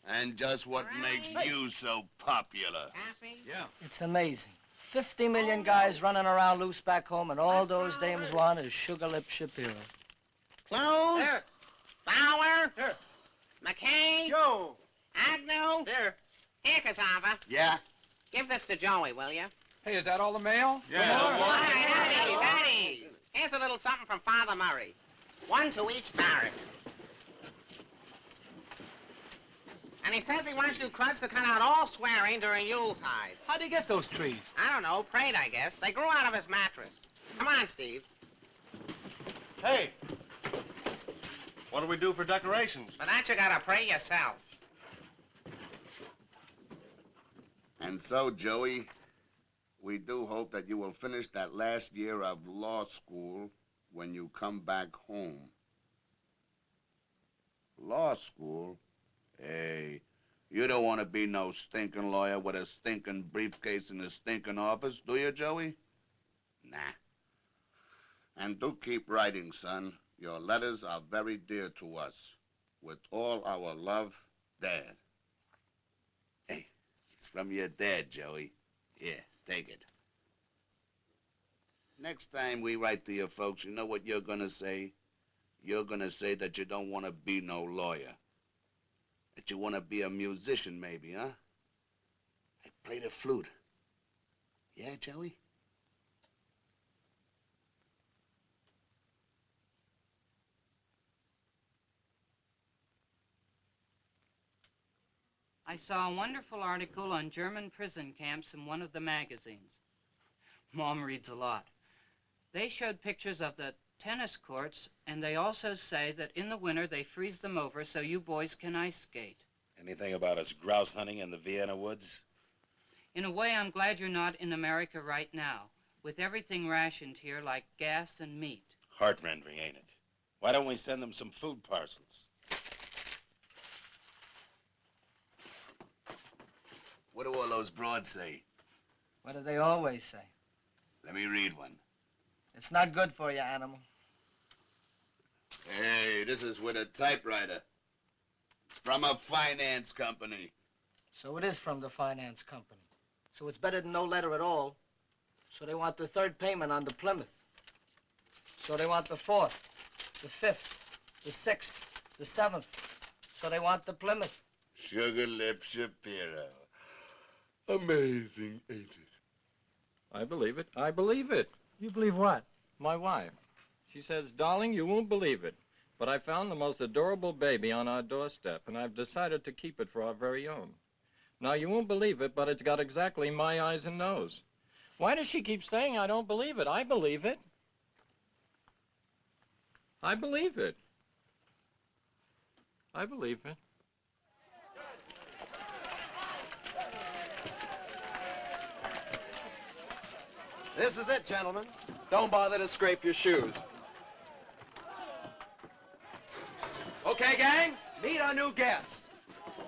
And just what makes you so popular? Cassie? Yeah. It's amazing. 50 million guys running around loose back home, and all those dames want is Sugar Lip Shapiro. Close? There. McKay? Joe! Agnew? Here. Here, Cassava. Yeah? Give this to Joey, will you? Hey, is that all the mail? All right, at ease. Here's a little something from Father Murray. One to each barrack. And he says he wants you crooks to cut out all swearing during Yuletide. How'd he get those trees? I don't know, prayed, I guess. They grew out of his mattress. Come on, Steve. Hey, what do we do for decorations? For that, you gotta pray yourself. And so, Joey, we do hope that you will finish that last year of law school when you come back home. Law school? Hey, you don't want to be no stinking lawyer with a stinking briefcase in a stinking office, do you, Joey? Nah. And do keep writing, son. Your letters are very dear to us. With all our love, Dad. Hey, it's from your dad, Joey. Here, take it. Next time we write to your folks, you know what you're gonna say? You're gonna say that you don't want to be no lawyer. That you want to be a musician, maybe, huh? I play the flute. Yeah, Joey? I saw a wonderful article on German prison camps in one of the magazines. Mom reads a lot. They showed pictures of the tennis courts, and they also say that in the winter they freeze them over so you boys can ice skate. Anything about us grouse hunting in the Vienna woods? In a way, I'm glad you're not in America right now, with everything rationed here like gas and meat. Heart-rending, ain't it? Why don't we send them some food parcels? What do all those broads say? What do they always say? Let me read one. It's not good for you, animal. Hey, this is with a typewriter. It's from a finance company. So it is from the finance company. So it's better than no letter at all. So they want the third payment on the Plymouth. So they want the fourth, the fifth, the sixth, the seventh. So they want the Plymouth. Sugar Lip Shapiro. Amazing, ain't it? I believe it. I believe it. You believe what? My wife. She says, darling, you won't believe it, but I found the most adorable baby on our doorstep, and I've decided to keep it for our very own. Now, you won't believe it, but it's got exactly my eyes and nose. Why does she keep saying I don't believe it? I believe it. I believe it. I believe it. This is it, gentlemen. Don't bother to scrape your shoes. Okay, gang, meet our new guests.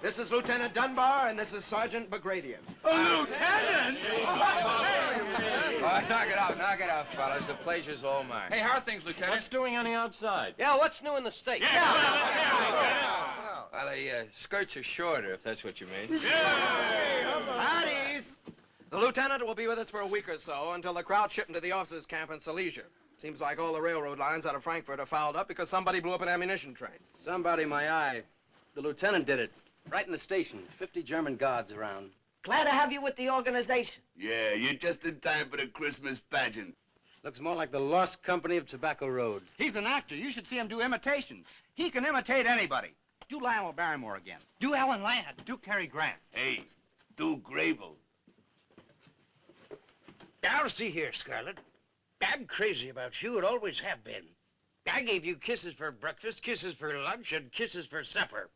This is Lieutenant Dunbar, and this is Sergeant Bagradian. Lieutenant! Knock it out, fellas. The pleasure's all mine. Hey, how are things, Lieutenant? What's doing on the outside? Yeah, what's new in the States? Well, the skirts are shorter, if that's what you mean. At ease. The lieutenant will be with us for a week or so until the crowd shipped into the officers' camp in Silesia. Seems like all the railroad lines out of Frankfurt are fouled up because somebody blew up an ammunition train. Somebody, my eye. The lieutenant did it. Right in the station. 50 German guards around. Glad to have you with the organization. Yeah, you're just in time for the Christmas pageant. Looks more like the Lost Company of Tobacco Road. He's an actor. You should see him do imitations. He can imitate anybody. Do Lionel Barrymore again. Do Ellen Ladd. Do Cary Grant. Hey, do Grable. Now, see here, Scarlett. I'm crazy about you and always have been. I gave you kisses for breakfast, kisses for lunch, and kisses for supper.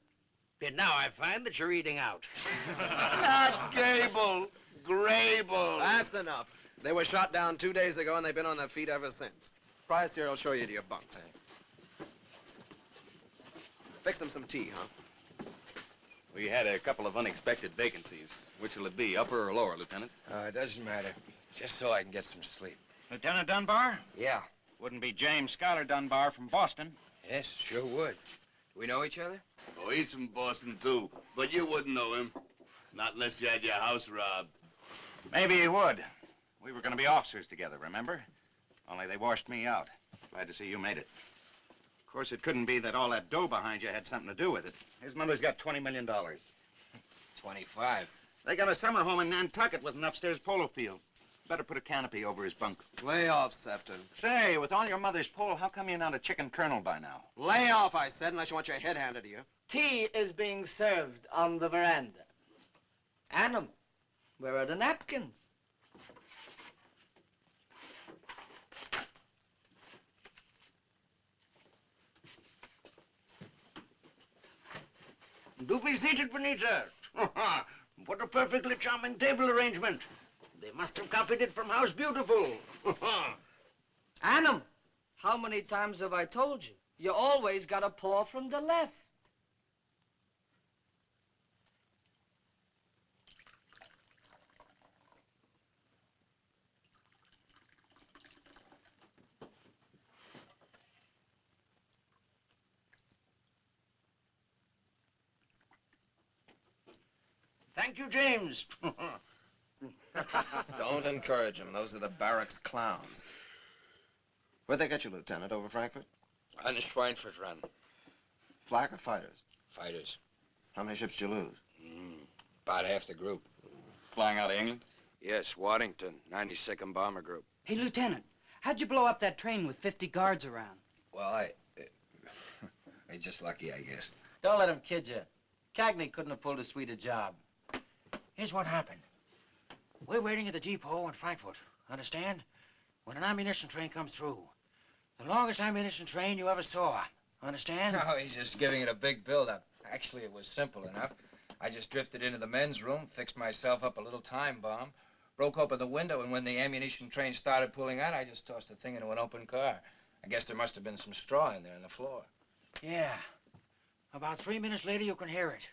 And now I find that you're eating out. Not Gable, Grable. That's enough. They were shot down 2 days ago, and they've been on their feet ever since. Price here will show you to your bunks. Fix them some tea, huh? We had a couple of unexpected vacancies. Which will it be, upper or lower, Lieutenant? It doesn't matter. Just so I can get some sleep. Lieutenant Dunbar? Yeah. Wouldn't be James Schuyler Dunbar from Boston. Yes, sure would. Do we know each other? Oh, he's from Boston, too. But you wouldn't know him. Not unless you had your house robbed. Maybe he would. We were going to be officers together, remember? Only they washed me out. Glad to see you made it. Of course, it couldn't be that all that dough behind you had something to do with it. His mother's got $20 million. 25. They got a summer home in Nantucket with an upstairs polo field. Better put a canopy over his bunk. Lay off, Sefton. Say, with all your mother's pull, how come you're not a chicken colonel by now? Lay off, I said, unless you want your head handed to you. Tea is being served on the veranda. Animal, where are the napkins? Do be seated, Benita. What a perfectly charming table arrangement. They must have copied it from House Beautiful. Animal, how many times have I told you? You always got a paw from the left. Thank you, James. Don't encourage them. Those are the barracks clowns. Where'd they get you, Lieutenant? Over Frankfurt? On the Schweinfurt run. Flak or fighters? Fighters. How many ships did you lose? About half the group. Flying out of England? Yes, Waddington, 92nd Bomber Group. Hey, Lieutenant, how'd you blow up that train with 50 guards around? Well, I just lucky, I guess. Don't let him kid you. Cagney couldn't have pulled as sweet a job. Here's what happened. We're waiting at the depot in Frankfurt, understand? When an ammunition train comes through. The longest ammunition train you ever saw, understand? No, he's just giving it a big build-up. Actually, it was simple enough. I just drifted into the men's room, fixed myself up a little time bomb, broke open the window, and when the ammunition train started pulling out, I just tossed the thing into an open car. I guess there must have been some straw in there on the floor. Yeah. About 3 minutes later, you can hear it.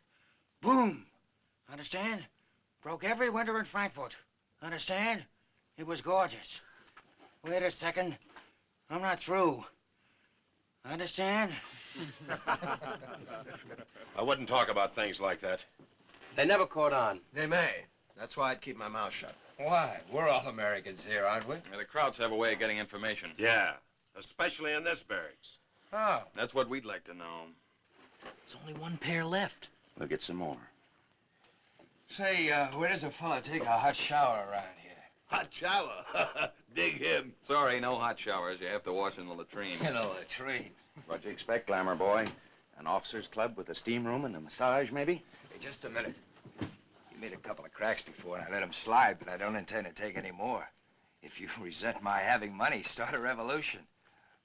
Boom! Understand? Broke every window in Frankfurt. Understand? It was gorgeous. Wait a second. I'm not through. Understand? I wouldn't talk about things like that. They never caught on. They may. That's why I'd keep my mouth shut. Why? We're all Americans here, aren't we? Yeah, the Krauts have a way of getting information. Yeah, especially in this barracks. Oh. That's what we'd like to know. There's only one pair left. We'll get some more. Say, where does a fella take a hot shower around here? Hot shower. Dig him. Sorry, no hot showers. You have to wash in the latrine. In a latrine. What do you expect, Glamour boy? An officer's club with a steam room and a massage, maybe? Hey, just a minute. You made a couple of cracks before, and I let them slide, but I don't intend to take any more. If you resent my having money, start a revolution.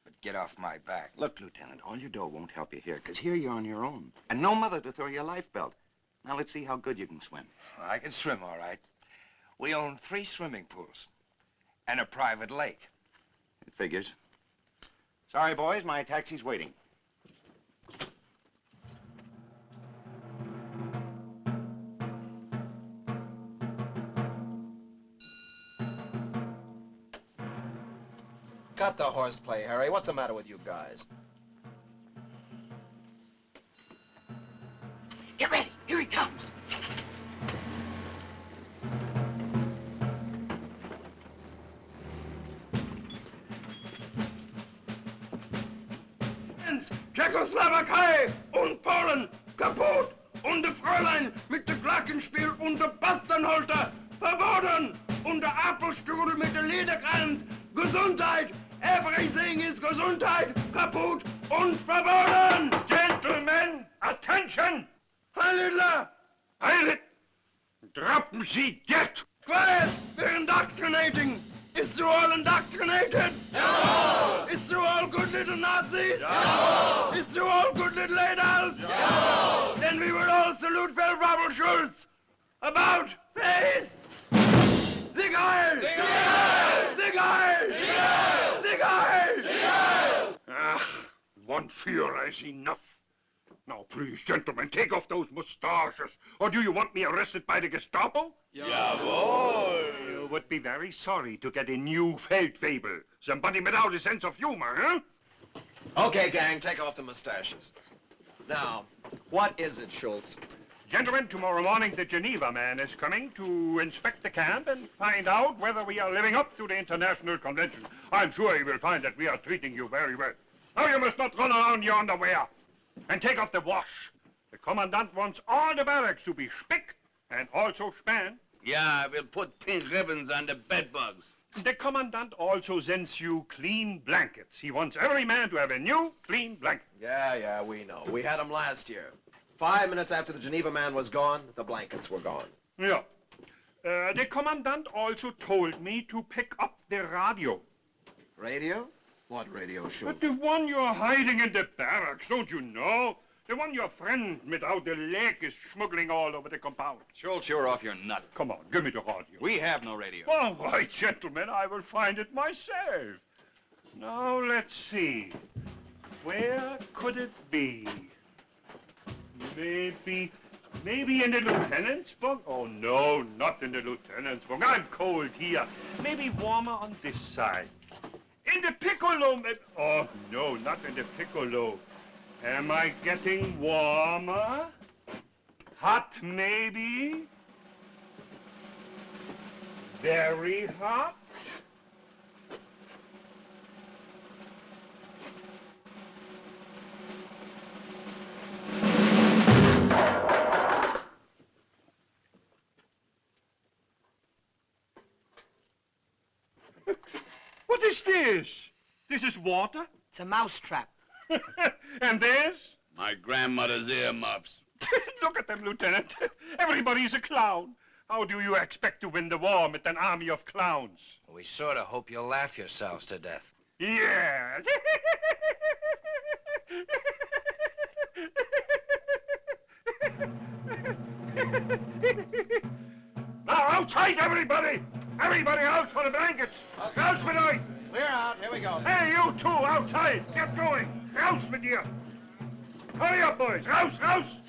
But get off my back. Look, Lieutenant, all your dough won't help you here, because here you're on your own. And no mother to throw you a life belt. Now, let's see how good you can swim. Well, I can swim, all right. We own 3 swimming pools and a private lake. It figures. Sorry, boys, my taxi's waiting. Cut the horseplay, Harry. What's the matter with you guys? Get ready. Here he comes. Tschechoslowakei und Polen kaputt und der Fräulein mit der Glockenspiel und der Basternholter verboten und der Apfelstrudel mit der Lederkranz. Gesundheit! Everything is Gesundheit! Kaputt und verboten! Gentlemen, attention! Heil Hitler! Heil Hitler! Droppen Sie jetzt! Quiet! They're indoctrinating! Is you all indoctrinated? No! Is you all good little Nazis? No! Is you all good little adults? No! Then we will all salute Feldwebel Schulz! About face! Sieg Heil! Sieg Heil! Sieg Heil! Sieg Heil! Sieg Heil! Sieg Heil! Ah, one Führer is enough. Now, please, gentlemen, take off those mustaches. Or do you want me arrested by the Gestapo? Jawohl! You would be very sorry to get a new Feldwebel. Somebody without a sense of humor, huh? Okay, gang, take off the mustaches. Now, what is it, Schultz? Gentlemen, tomorrow morning the Geneva man is coming to inspect the camp and find out whether we are living up to the International Convention. I'm sure he will find that we are treating you very well. Now you must not run around your underwear. And take off the wash. The commandant wants all the barracks to be spick and also span. Yeah, we'll put pink ribbons on the bed bugs. The commandant also sends you clean blankets. He wants every man to have a new, clean blanket. Yeah, we know. We had them last year. 5 minutes after the Geneva man was gone, the blankets were gone. Yeah. The commandant also told me to pick up the radio. Radio? What radio, Schultz? But the one you're hiding in the barracks, don't you know? The one your friend without the leg is smuggling all over the compound. Schultz, you're off your nut. Come on, give me the radio. We have no radio. All right, gentlemen, I will find it myself. Now, let's see. Where could it be? Maybe in the lieutenant's bunk? Oh, no, not in the lieutenant's bunk. I'm cold here. Maybe warmer on this side. In the piccolo. Oh, no, not in the piccolo. Am I getting warmer? Hot, maybe? Very hot? What is this? This is water? It's a mouse trap. And this? My grandmother's earmuffs. Look at them, Lieutenant. Everybody's a clown. How do you expect to win the war with an army of clowns? We sort of hope you'll laugh yourselves to death. Yes. Now, outside, everybody! Everybody out for the blankets! Rouse with I! We're out. Here we go. Hey, you two, outside! Get going! Rouse with you! Hurry up, boys! Rouse, rouse!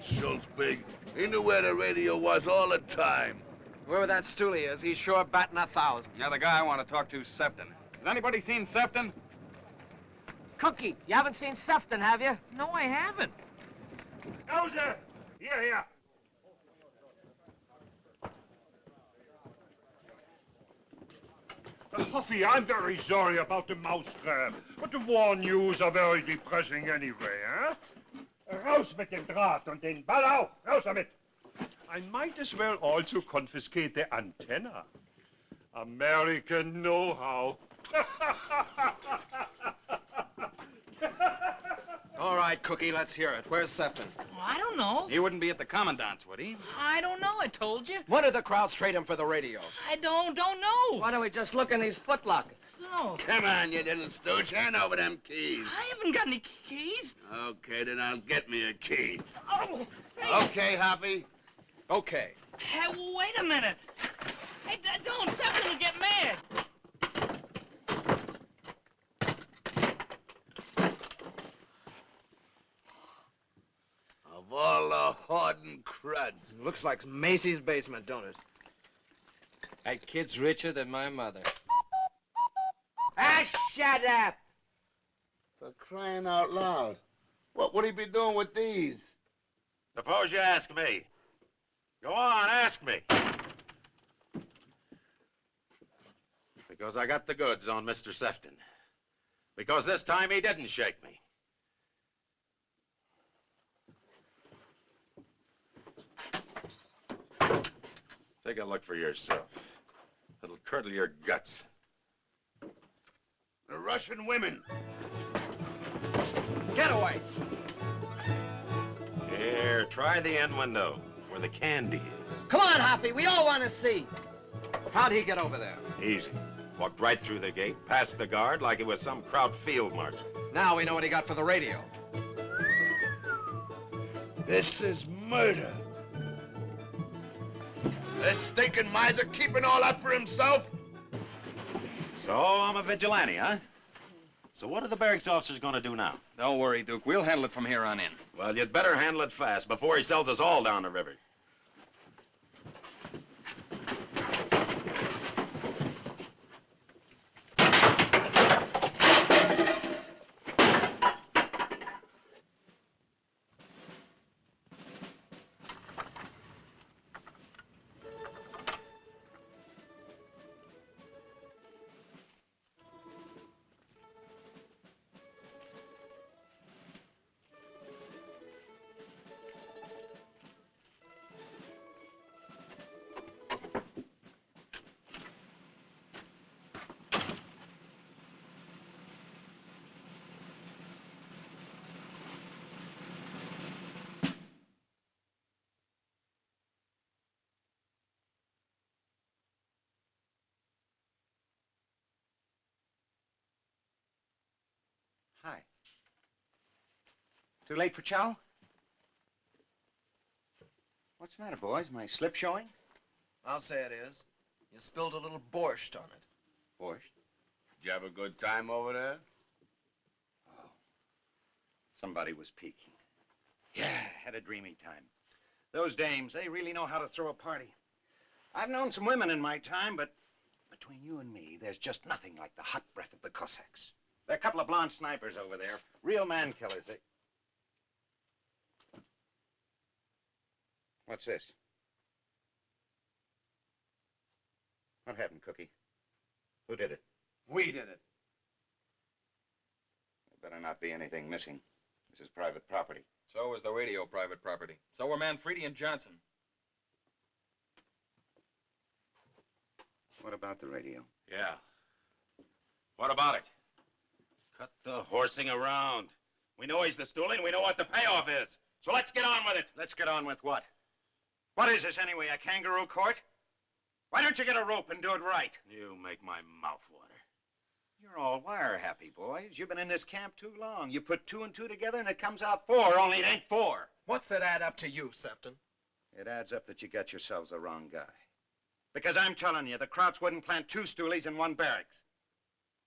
Schultz big. He knew where the radio was all the time. Whoever that stoolie is, he's sure batting 1,000. Yeah, the guy I want to talk to is Sefton. Has anybody seen Sefton? Cookie, you haven't seen Sefton, have you? No, I haven't. Hauser! Here. Huffy, I'm very sorry about the mousetrap, but the war news are very depressing anyway, huh? Raus mit dem Draht und den Ball auch! Raus damit! I might as well also confiscate the antenna. American know-how. All right, Cookie, let's hear it. Where's Sefton? Well, I don't know. He wouldn't be at the commandant's, would he? I don't know, I told you. When did the Krauts trade him for the radio? I don't know. Why don't we just look in these footlockers? No. Come on, you little stooge. Hand over them keys. I haven't got any keys. Okay, then I'll get me a key. Oh, hey. Okay, Huffy? Okay. Hey, wait a minute. Hey, don't. Sefton will get mad. Of all the hardened cruds. Looks like Macy's basement, don't it? That kid's richer than my mother. Ah, shut up! For crying out loud. What would he be doing with these? Suppose you ask me. Go on, ask me. Because I got the goods on Mr. Sefton. Because this time he didn't shake me. Take a look for yourself. It'll curdle your guts. The Russian women. Get away! Here, try the end window, where the candy is. Come on, Hoppy, we all want to see. How'd he get over there? Easy. Walked right through the gate, past the guard like it was some Kraut field marshal. Now we know what he got for the radio. This is murder. Is this stinking miser keeping all that for himself? So I'm a vigilante, huh? So what are the barracks officers going to do now? Don't worry, Duke. We'll handle it from here on in. Well, you'd better handle it fast before he sells us all down the river. Hi. Too late for chow? What's the matter, boys? My slip showing? I'll say it is. You spilled a little borscht on it. Borscht? Did you have a good time over there? Oh. Somebody was peeking. Yeah, had a dreamy time. Those dames, they really know how to throw a party. I've known some women in my time, but between you and me, there's just nothing like the hot breath of the Cossacks. There are a couple of blonde snipers over there. Real man killers. They... What's this? What happened, Cookie? Who did it? We did it. There better not be anything missing. This is private property. So was the radio private property. So were Manfredi and Johnson. What about the radio? Yeah. What about it? Cut the horsing around. We know he's the stoolie, and we know what the payoff is. So let's get on with it. Let's get on with what? What is this anyway, a kangaroo court? Why don't you get a rope and do it right? You make my mouth water. You're all wire happy, boys. You've been in this camp too long. You put 2 and 2 together and it comes out 4, only it ain't 4. What's it add up to you, Sefton? It adds up that you got yourselves the wrong guy. Because I'm telling you, the Krauts wouldn't plant 2 stoolies in 1 barracks.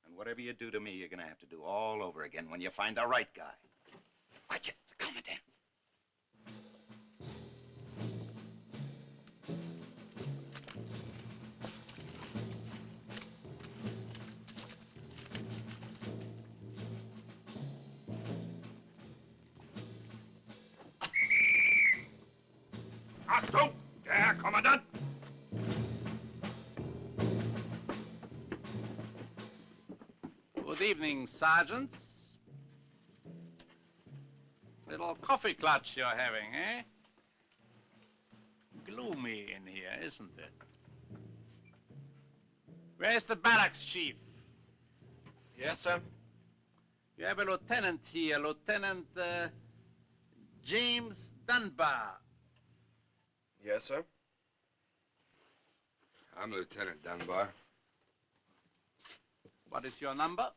And whatever you do to me, you're gonna have to do all over again when you find the right guy. Watch it, the commandant. Achtung! Der Herr Kommandant! Good evening, sergeants. Little coffee clutch you're having, eh? Gloomy in here, isn't it? Where's the barracks chief? Yes, sir? You have a lieutenant here, Lieutenant James Dunbar. Yes, sir? I'm Lieutenant Dunbar. What is your number?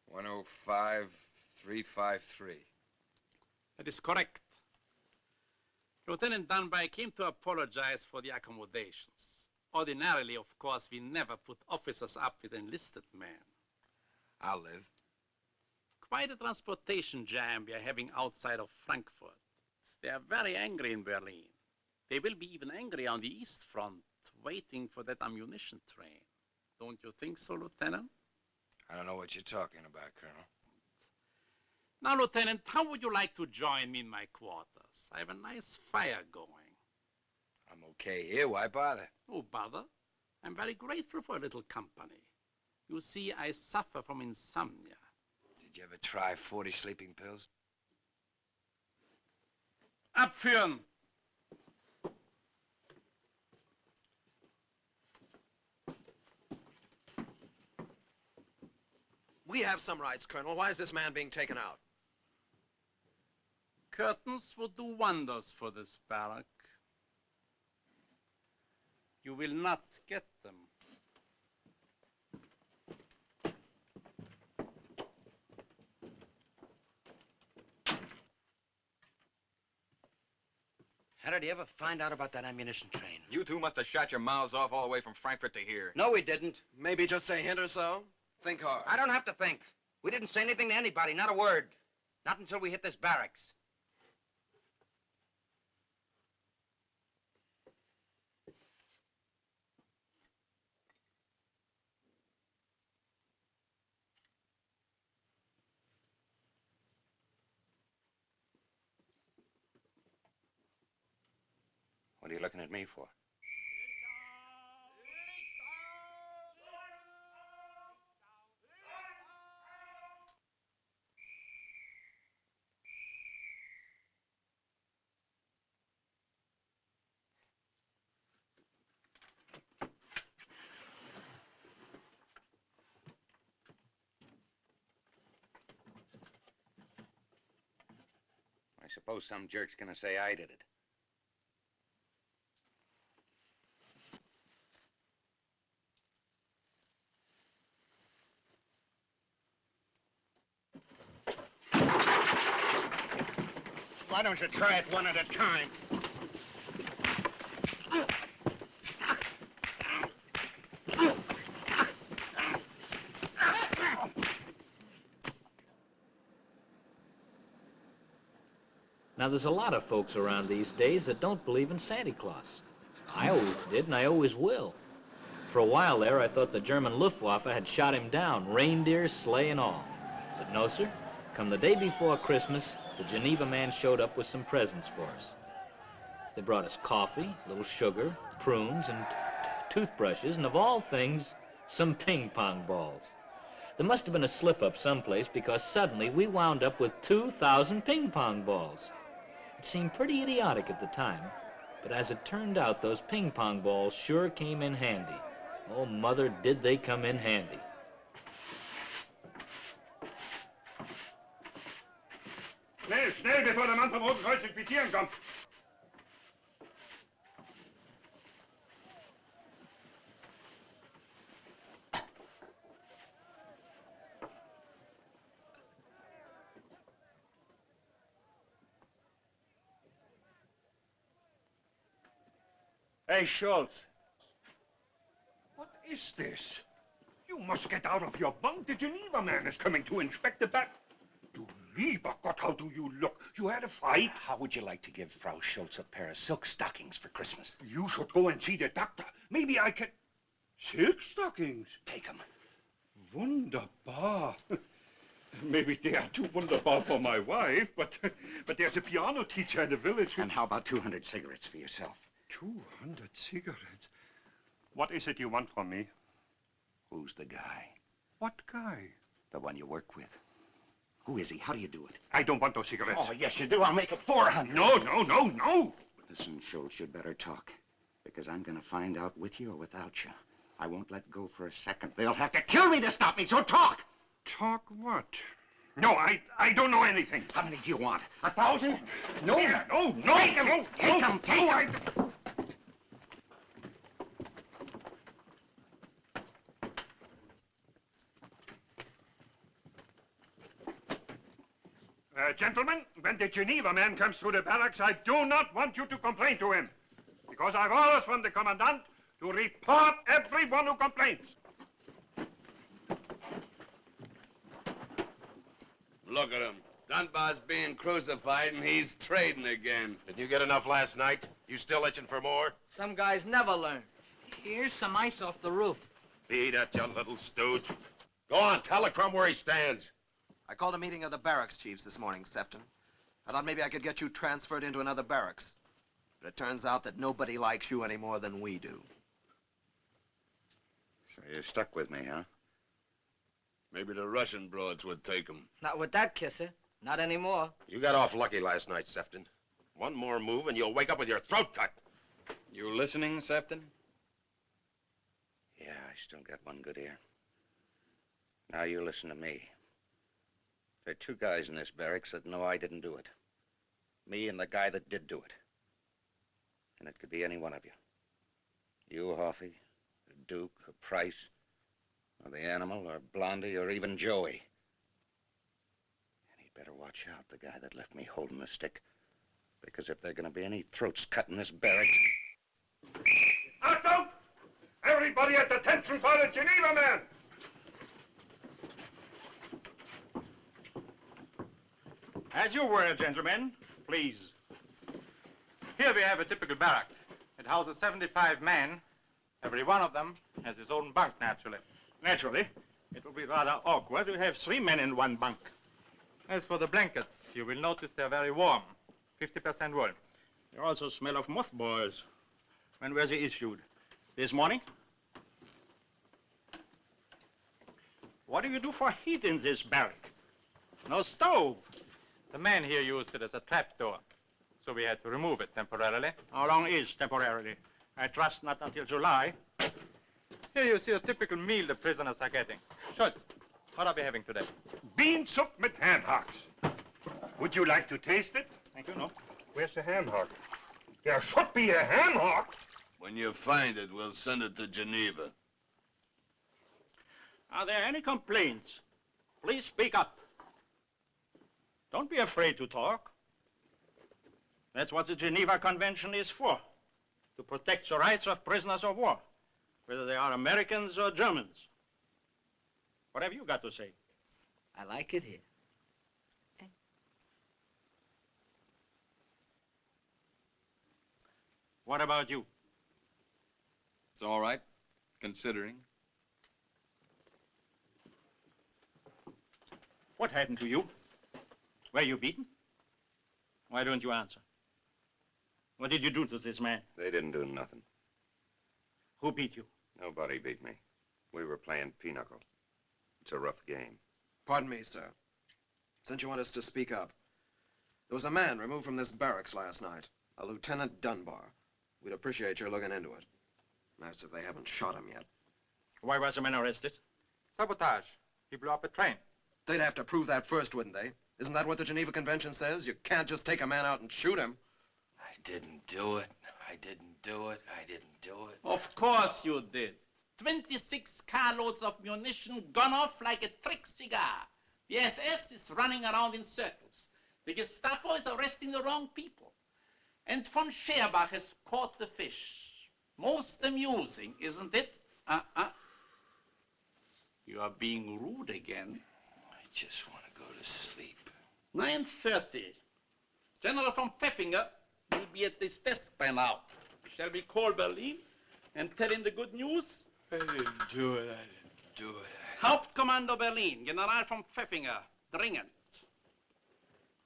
105353. That is correct. Lieutenant Dunbar came to apologize for the accommodations. Ordinarily, of course, we never put officers up with enlisted men. I'll live. Quite a transportation jam we are having outside of Frankfurt. They are very angry in Berlin. They will be even angry on the East Front, waiting for that ammunition train. Don't you think so, Lieutenant? I don't know what you're talking about, Colonel. Now, Lieutenant, how would you like to join me in my quarters? I have a nice fire going. I'm okay here. Why bother? Oh, bother. I'm very grateful for a little company. You see, I suffer from insomnia. Did you ever try 40 sleeping pills? Abführen! We have some rights, Colonel. Why is this man being taken out? Curtains would do wonders for this barrack. You will not get them. How did he ever find out about that ammunition train? You two must have shot your mouths off all the way from Frankfurt to here. No, we didn't. Maybe just a hint or so? Think hard. I don't have to think. We didn't say anything to anybody, not a word. Not until we hit this barracks. What are you looking at me for? I suppose some jerk's gonna say I did it. Why don't you try it one at a time? Now, there's a lot of folks around these days that don't believe in Santa Claus. I always did, and I always will. For a while there, I thought the German Luftwaffe had shot him down, reindeer, sleigh, and all. But no, sir. Come the day before Christmas, the Geneva man showed up with some presents for us. They brought us coffee, a little sugar, prunes, and toothbrushes, and of all things, some ping-pong balls. There must have been a slip-up someplace because suddenly we wound up with 2,000 ping-pong balls. It seemed pretty idiotic at the time, but as it turned out, those ping-pong balls sure came in handy. Oh, Mother, did they come in handy. Schnell, schnell, bevor der Mann vom Roten Kreuz ins Quittieren kommt. Hey, Schultz. What is this? You must get out of your bunk. The Geneva man is coming to inspect the back. Du lieber Gott, how do you look? You had a fight? How would you like to give Frau Schultz a pair of silk stockings for Christmas? You should go and see the doctor. Maybe I can... Silk stockings? Take them. Wunderbar. Maybe they are too wunderbar for my wife, but there's a piano teacher in the village. And how about 200 cigarettes for yourself? 200 cigarettes? What is it you want from me? Who's the guy? What guy? The one you work with. Who is he? How do you do it? I don't want those cigarettes. Oh, yes, you do. I'll make it 400. No, no, no, no. Listen, Schultz, you'd better talk. Because I'm going to find out with you or without you. I won't let go for a second. They'll have to kill me to stop me, so talk! Talk what? No, I don't know anything. How many do you want? 1,000? No, no, no. Take them! No, take them! Take them! Gentlemen, when the Geneva man comes through the barracks, I do not want you to complain to him. Because I've orders from the commandant to report everyone who complains. Look at him. Dunbar's being crucified and he's trading again. Did you get enough last night? You still itching for more? Some guys never learn. Here's some ice off the roof. Beat it, you little stooge. Go on, tell the crumb where he stands. I called a meeting of the barracks chiefs this morning, Sefton. I thought maybe I could get you transferred into another barracks. But it turns out that nobody likes you any more than we do. So you're stuck with me, huh? Maybe the Russian broads would take him. Not with that kisser. Not anymore. You got off lucky last night, Sefton. One more move and you'll wake up with your throat cut. You listening, Sefton? Yeah, I still got one good ear. Now you listen to me. There are two guys in this barracks that know I didn't do it. Me and the guy that did do it. And it could be any one of you. You, Hoffy, or Duke, or Price, or the Animal, or Blondie, or even Joey. And he'd better watch out, the guy that left me holding the stick Because if there are going to be any throats cut in this barracks... Otto! Everybody at attention for the Geneva man! As you were, gentlemen, please. Here we have a typical barrack. It houses 75 men. Every one of them has his own bunk, naturally. Naturally. It will be rather awkward to have 3 men in one bunk. As for the blankets, you will notice they're very warm. 50% wool. They also smell of mothballs. When were they issued? This morning? What do you do for heat in this barrack? No stove. The men here used it as a trapdoor, so we had to remove it temporarily. How long is temporarily? I trust not until July. Here you see a typical meal the prisoners are getting. Schultz, what are we having today? Bean soup with ham hocks. Would you like to taste it? Thank you, no. Where's the ham hock? There should be a ham hock. When you find it, we'll send it to Geneva. Are there any complaints? Please speak up. Don't be afraid to talk. That's what the Geneva Convention is for. To protect the rights of prisoners of war, whether they are Americans or Germans. What have you got to say? I like it here. What about you? It's all right, considering. What happened to you? Were you beaten? Why don't you answer? What did you do to this man? They didn't do nothing. Who beat you? Nobody beat me. We were playing pinochle. It's a rough game. Pardon me, sir. Since you want us to speak up, there was a man removed from this barracks last night, a Lieutenant Dunbar. We'd appreciate your looking into it. That's if they haven't shot him yet. Why was the man arrested? Sabotage. He blew up a train. They'd have to prove that first, wouldn't they? Isn't that what the Geneva Convention says? You can't just take a man out and shoot him. I didn't do it. I didn't do it. I didn't do it. Of course you did. 26 carloads of munition gone off like a trick cigar. The SS is running around in circles. The Gestapo is arresting the wrong people. And von Scherbach has caught the fish. Most amusing, isn't it? You are being rude again. I just want to go to sleep. 9:30. General von Pfeffinger will be at his desk by now. Shall we call Berlin and tell him the good news? I didn't do it. I didn't do it. Hauptkommando Berlin, General von Pfeffinger, dringend.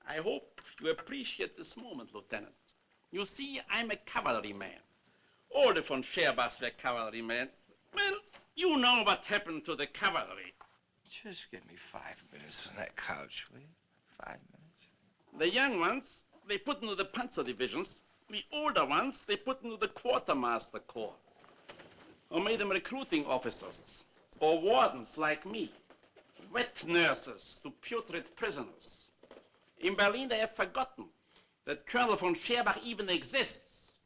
I hope you appreciate this moment, Lieutenant. You see, I'm a cavalryman. All the von Scherbachs were cavalrymen. Well, you know what happened to the cavalry. Just give me 5 minutes on that couch, will you? 5 minutes. The young ones, they put into the panzer divisions. The older ones, they put into the quartermaster corps. Or made them recruiting officers. Or wardens like me. Wet nurses to putrid prisoners. In Berlin, they have forgotten that Colonel von Scherbach even exists.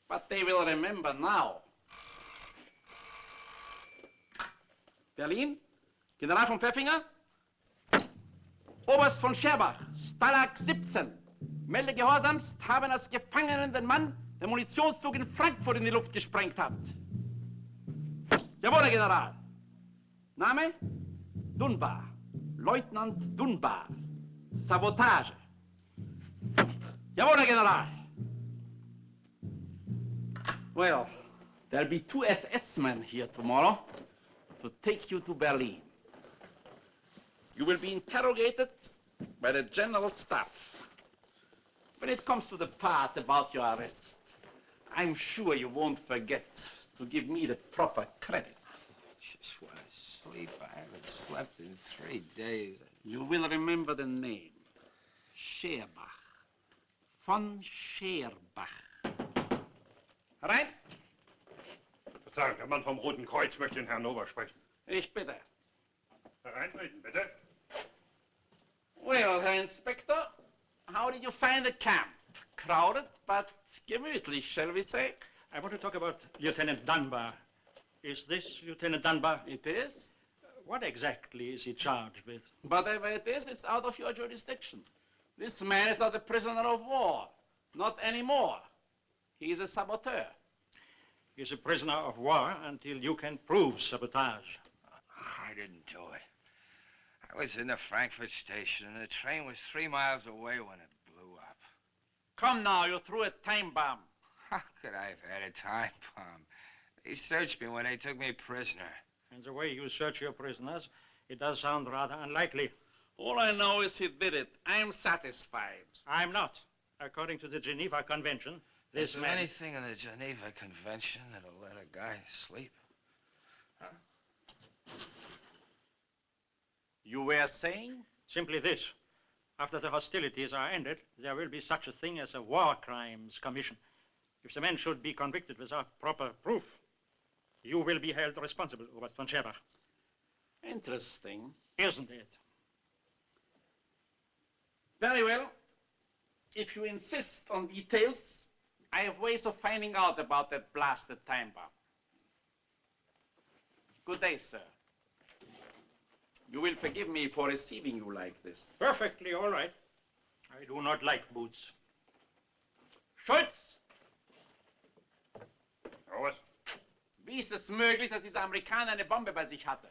But they will remember now. Berlin, General von Pfeffinger. Oberst von Scherbach, Stalag 17. Melde gehorsamst, haben als Gefangenen den Mann, der Munitionszug in Frankfurt in die Luft gesprengt hat. Jawohl, Herr General. Name? Dunbar. Leutnant Dunbar. Sabotage. Jawohl, Herr General. Well, there'll be 2 SS men here tomorrow to take you to Berlin. You will be interrogated by the General Staff. When it comes to the part about your arrest, I'm sure you won't forget to give me the proper credit. I just want to sleep. I haven't slept in 3 days. You will remember the name. Scherbach. Von Scherbach. Herein. Verzeihung, der Mann vom Roten Kreuz möchte den Herrn Ober sprechen. Ich bitte. Hereintreten, bitte. Well, Herr Inspector, how did you find the camp? Crowded, but gemütlich, shall we say? I want to talk about Lieutenant Dunbar. Is this Lieutenant Dunbar? It is. What exactly is he charged with? Whatever it is, it's out of your jurisdiction. This man is not a prisoner of war. Not anymore. He is a saboteur. He's a prisoner of war until you can prove sabotage. I didn't do it. I was in the Frankfurt station, and the train was 3 miles away when it blew up. Come now, you threw a time bomb. How could I have had a time bomb? They searched me when they took me prisoner. And the way you search your prisoners, it does sound rather unlikely. All I know is he did it. I'm satisfied. I'm not. According to the Geneva Convention, Is this there man... anything in the Geneva Convention that'll let a guy sleep? Huh? You were saying? Simply this. After the hostilities are ended, there will be such a thing as a War Crimes Commission. If the men should be convicted without proper proof, you will be held responsible, Oberst von Scherbach. Interesting. Isn't it? Very well. If you insist on details, I have ways of finding out about that blasted time bomb. Good day, sir. You will forgive me for receiving you like this. Perfectly all right. I do not like boots. Schultz! Was? Wie ist es möglich, dass dieser Amerikaner eine Bombe bei sich hatte?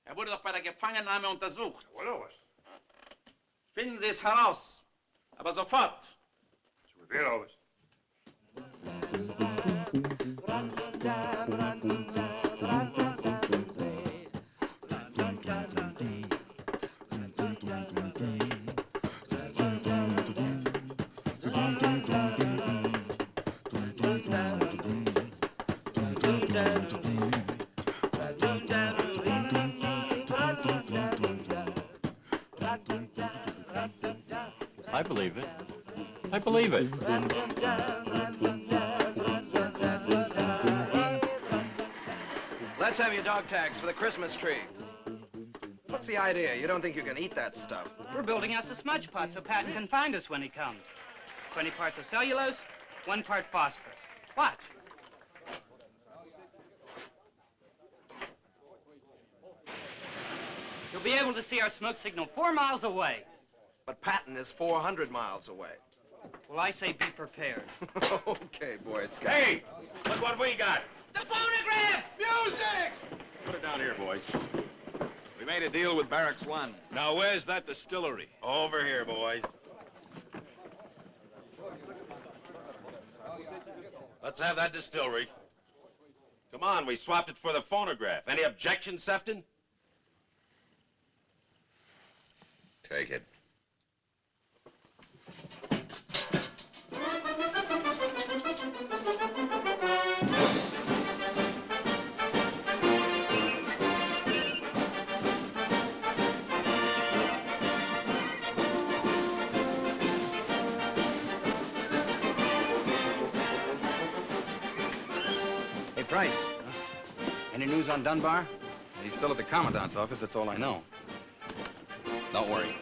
Er wurde doch bei der Gefangennahme untersucht. Was? Finden Sie es heraus. Aber sofort. I believe it. I believe it. Let's have your dog tags for the Christmas tree. What's the idea? You don't think you can eat that stuff? We're building us a smudge pot so Patton can find us when he comes. 20 parts of cellulose, 1 part phosphorus. Watch. You'll be able to see our smoke signal 4 miles away. But Patton is 400 miles away. Well, I say be prepared. Okay, Boy Scout. Hey, look what we got. The phonograph! Music! Put it down here, boys. We made a deal with Barracks 1. Now, where's that distillery? Over here, boys. Let's have that distillery. Come on, we swapped it for the phonograph. Any objections, Sefton? Take it. Hey, Price. Any news on Dunbar? He's still at the Commandant's office, that's all I know. Don't worry.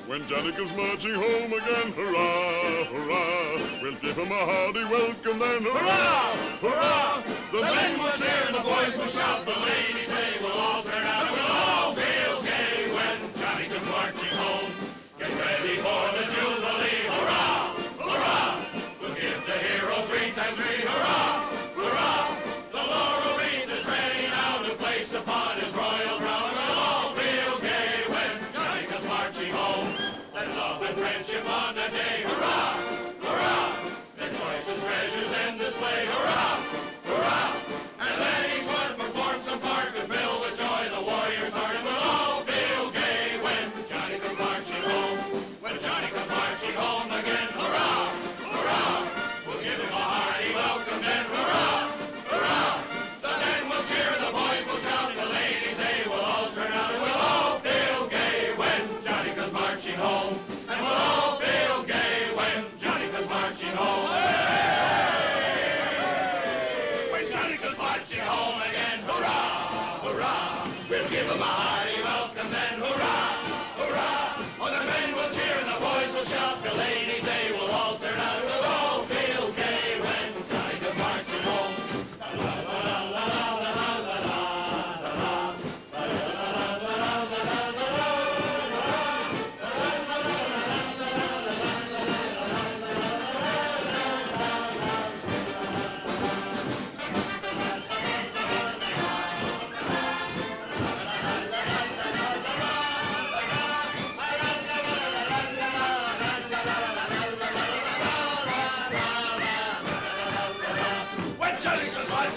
When Johnny comes marching home again, hurrah, hurrah, we'll give him a hearty welcome then, hurrah, hurrah. The men will cheer, the boys will shout, the ladies, they will all turn out, and we'll all feel gay when Johnny comes marching home. Get ready for the Jubilee, hurrah, hurrah. We'll give the heroes 3 times 3, hurrah, hurrah. The laurel wreath is ready now to place upon his royal crown, and we'll all feel gay when Johnny comes marching home. Let love and friendship on that day, hurrah, hurrah. Their choicest treasures then display, hurrah, hurrah. And let each one perform some part to fill with joy the warrior's heart, and we'll all feel gay when Johnny comes marching home. When Johnny comes marching home again, hurrah, hurrah. We'll give him a hearty welcome then, hurrah, hurrah. The men will cheer, the boys will shout, the ladies they will all turn out, and we'll all feel gay when Johnny comes marching home. And we'll all feel gay when Johnny comes marching home. Hey! When Johnny comes marching home again, hurrah, hurrah. We'll give him a hearty welcome then, hurrah, hurrah. Oh, the men will cheer and the boys will shout, the ladies they will all turn out, and we'll all feel gay when Johnny comes marching home.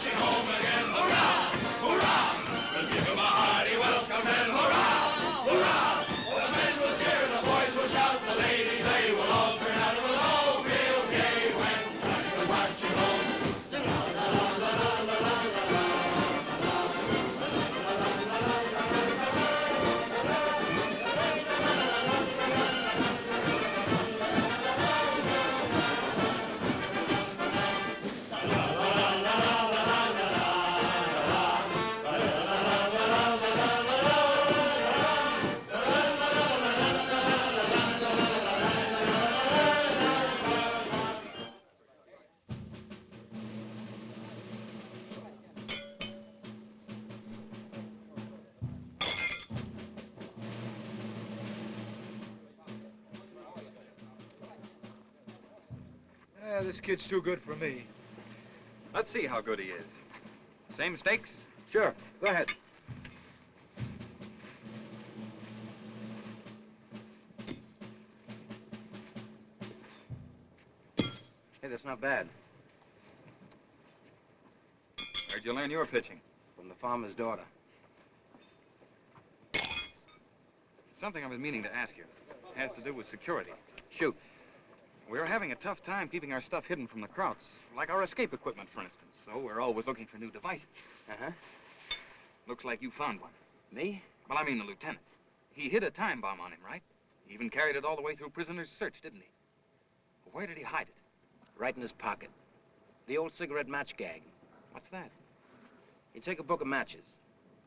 marching home again. Hurrah! Hurrah! We'll give him a hearty welcome and hurrah! Hurrah! The men will cheer, the boys will shout, the ladies, they will all turn out and we'll all feel gay when Johnny goes marching home. This kid's too good for me. Let's see how good he is. Same stakes? Sure, go ahead. Hey, that's not bad. Where'd you learn your pitching? From the farmer's daughter. Something I was meaning to ask you. It has to do with security. Shoot. We're having a tough time keeping our stuff hidden from the Krauts, like our escape equipment, for instance. So we're always looking for new devices. Uh-huh. Looks like you found one. Me? Well, I mean the lieutenant. He hid a time bomb on him, right? He even carried it all the way through prisoner's search, didn't he? Where did he hide it? Right in his pocket. The old cigarette match gag. What's that? You take a book of matches,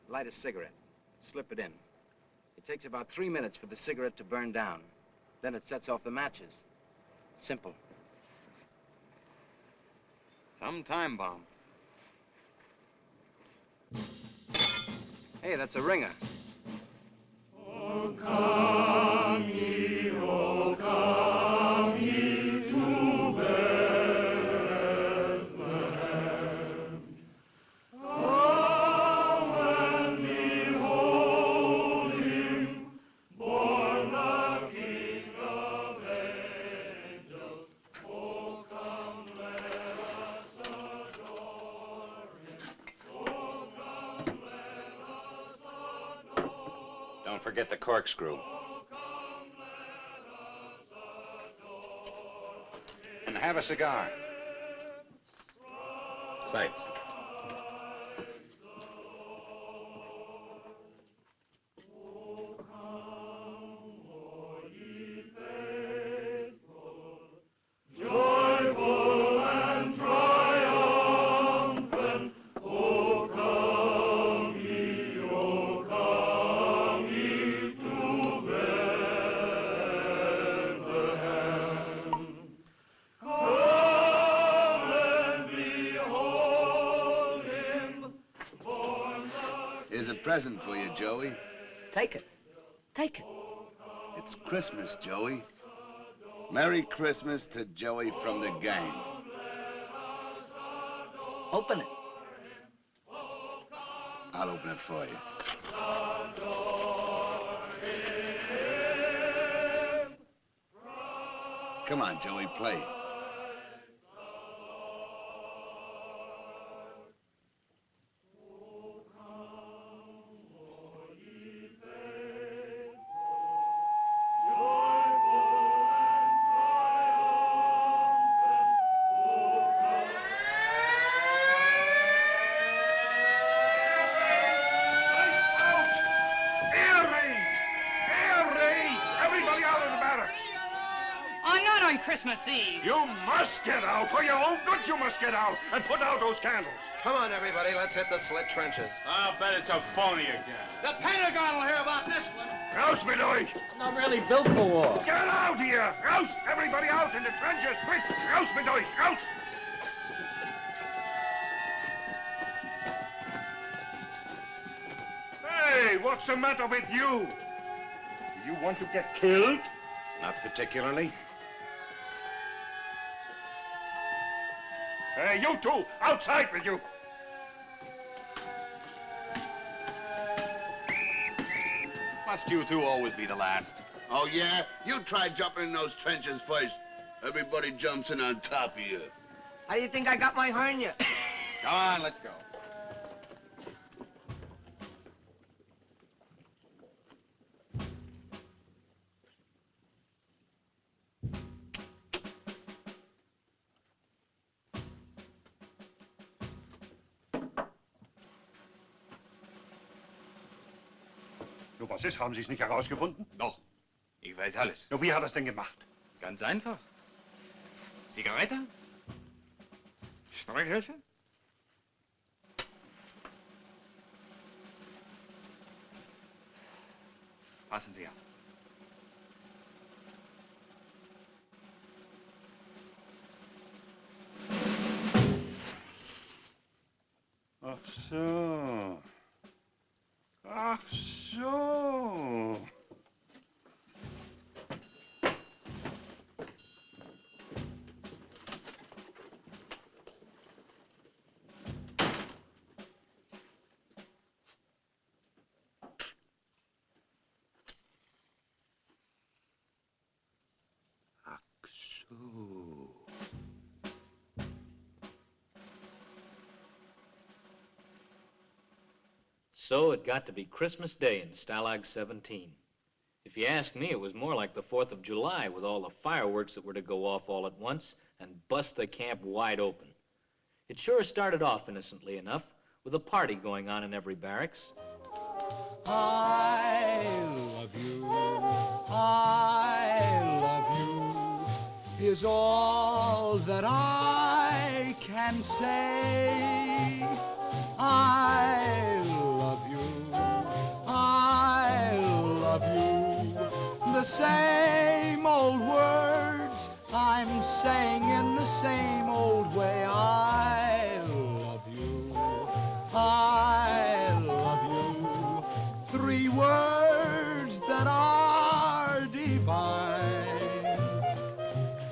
light a cigarette, slip it in. It takes about 3 minutes for the cigarette to burn down. Then it sets off the matches. Simple. Some time bomb. Hey, that's a ringer. Oh, come ye to Bethlehem. Oh, and behold him, born the King of angels. Oh, come, let us adore him. Oh, come, let us adore. Don't forget the corkscrew. And have a cigar. Thanks. Joyful and triumphant, O come ye to Bethlehem. Come and behold him, born the Here's a present for you, Joey. Take it. Take it. It's Christmas, Joey. Merry Christmas to Joey from the gang. Open it. I'll open it for you. Come on, Joey, play. Everybody out of the barracks! I'm not on Christmas Eve. You must get out. For your own good, you must get out and put out those candles. Come on, everybody, let's hit the slit trenches. I'll bet it's a phony again. The Pentagon will hear about this one. House, me boy. I'm not really built for war. Get out here! House! Everybody out in the trenches, quick! House, me boy! House! Hey, what's the matter with you? Do you want to get killed? Not particularly. Hey, you two, outside with you. Must you two always be the last? Oh, yeah? You try jumping in those trenches first. Everybody jumps in on top of you. How do you think I got my hernia? Come on, let's go. Nur was ist? Haben Sie es nicht herausgefunden? Doch. Ich weiß alles. Nur wie hat er es denn gemacht? Ganz einfach. Zigarette? Streichhölzer? Passen Sie auf. Ach so. Ach so. So it got to be Christmas Day in Stalag 17. If you ask me, it was more like the 4th of July with all the fireworks that were to go off all at once and bust the camp wide open. It sure started off innocently enough, with a party going on in every barracks. I love you, I love you, is all that I can say. I love you, I love you, the same old words I'm saying in the same old way. I love you, I love you, 3 words that are divine.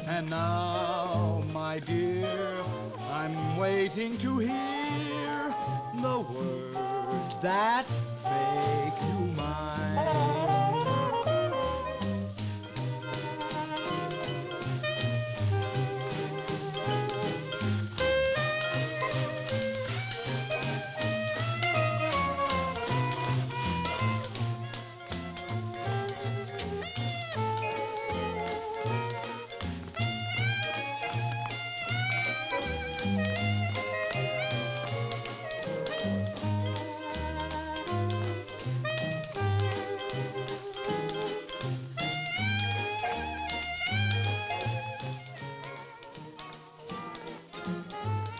And now, my dear, I'm waiting to hear the words that make you mine.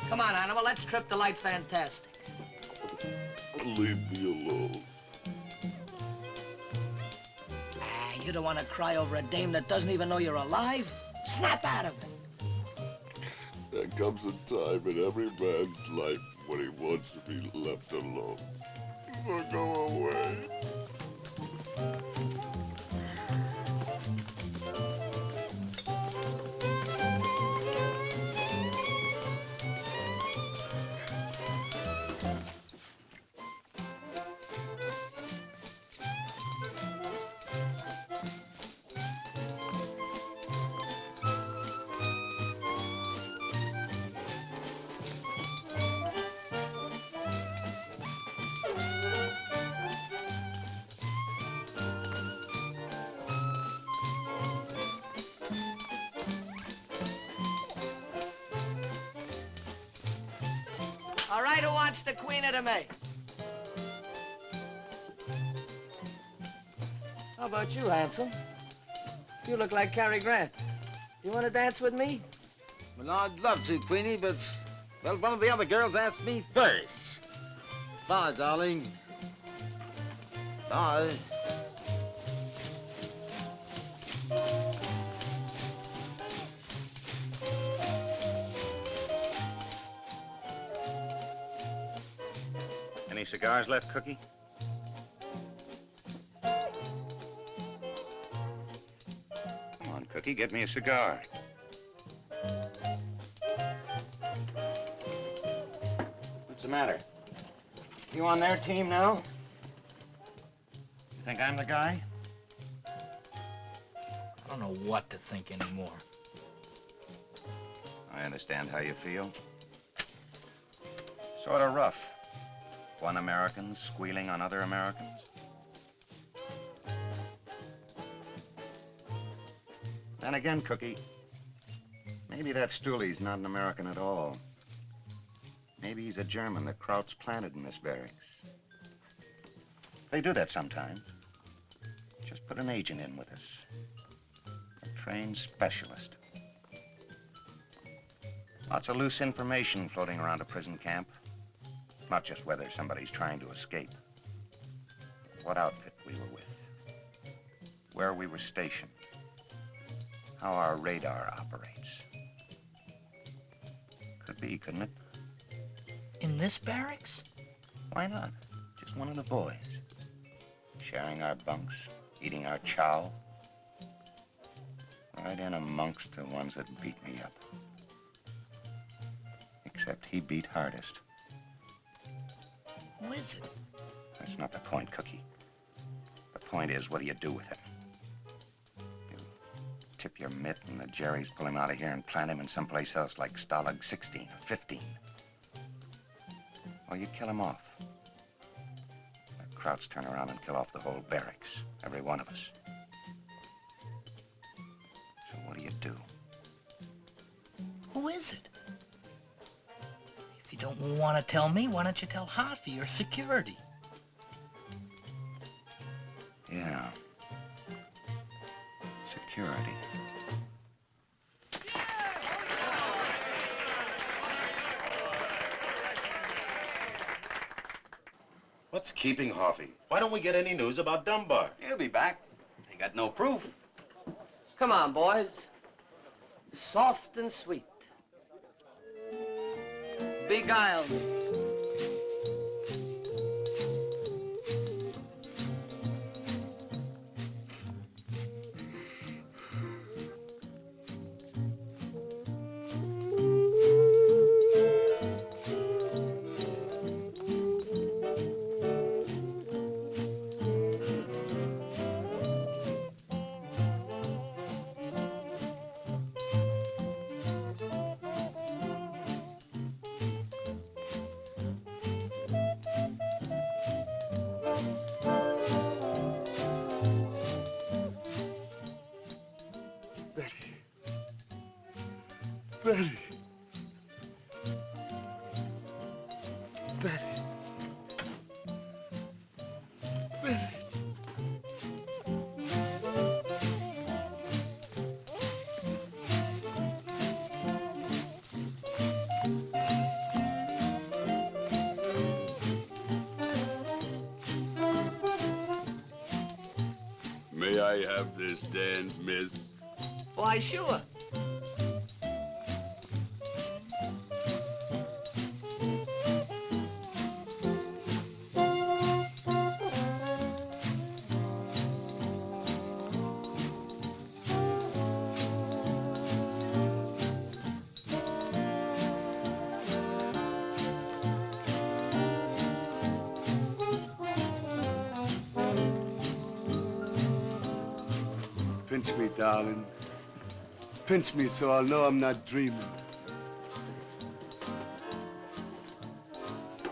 Come on, Animal, let's trip the light fantastic. Leave me alone. Ah, you don't want to cry over a dame that doesn't even know you're alive? Snap out of it. There comes a time in every man's life when he wants to be left alone. So go away. All right, who wants the Queen of the May? How about you, handsome? You look like Cary Grant. You want to dance with me? Well, I'd love to, Queenie, but, well, one of the other girls asked me first. Bye, darling. Bye. Any cigars left, Cookie? Come on, Cookie, get me a cigar. What's the matter? You on their team now? You think I'm the guy? I don't know what to think anymore. I understand how you feel. Sort of rough. One American squealing on other Americans. Then again, Cookie, maybe that Stooley's not an American at all. Maybe he's a German that Kraut's planted in this barracks. They do that sometimes. Just put an agent in with us. A trained specialist. Lots of loose information floating around a prison camp. Not just whether somebody's trying to escape. What outfit we were with. Where we were stationed. How our radar operates. Could be, couldn't it? In this barracks? Why not? Just one of the boys. Sharing our bunks, eating our chow. Right in amongst the ones that beat me up. Except he beat hardest. Who is it? That's not the point, Cookie. The point is, what do you do with him? You tip your mitt and the Jerrys pull him out of here and plant him in someplace else like Stalag 16 or 15. Or you kill him off. Let Krauts turn around and kill off the whole barracks. Every one of us. So what do you do? Who is it? If you don't want to tell me, why don't you tell Harvey or security? Yeah. Security. What's keeping Harvey? Why don't we get any news about Dunbar? He'll be back. They got no proof. Come on, boys. Soft and sweet. Beguile me. Betty. Betty. Betty. May I have this dance, miss? Why, sure. Pinch me, darling. Pinch me so I'll know I'm not dreaming.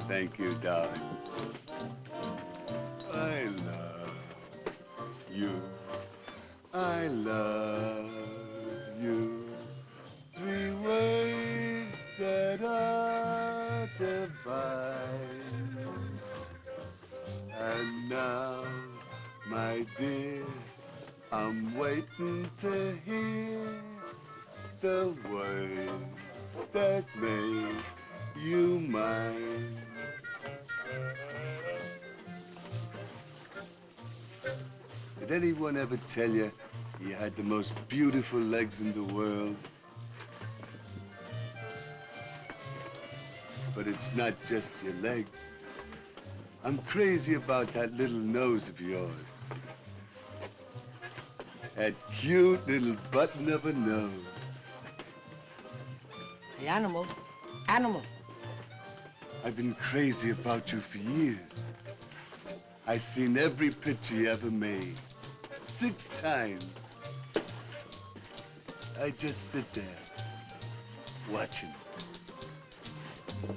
Thank you, darling. I love you. I love you. 3 words that are divine. And now, my dear, I'm waiting to hear the words that make you mine. Did anyone ever tell you you had the most beautiful legs in the world? But it's not just your legs. I'm crazy about that little nose of yours. That cute little button of a nose. Hey, Animal. Animal. I've been crazy about you for years. I've seen every picture you ever made. 6 times. I just sit there, watching.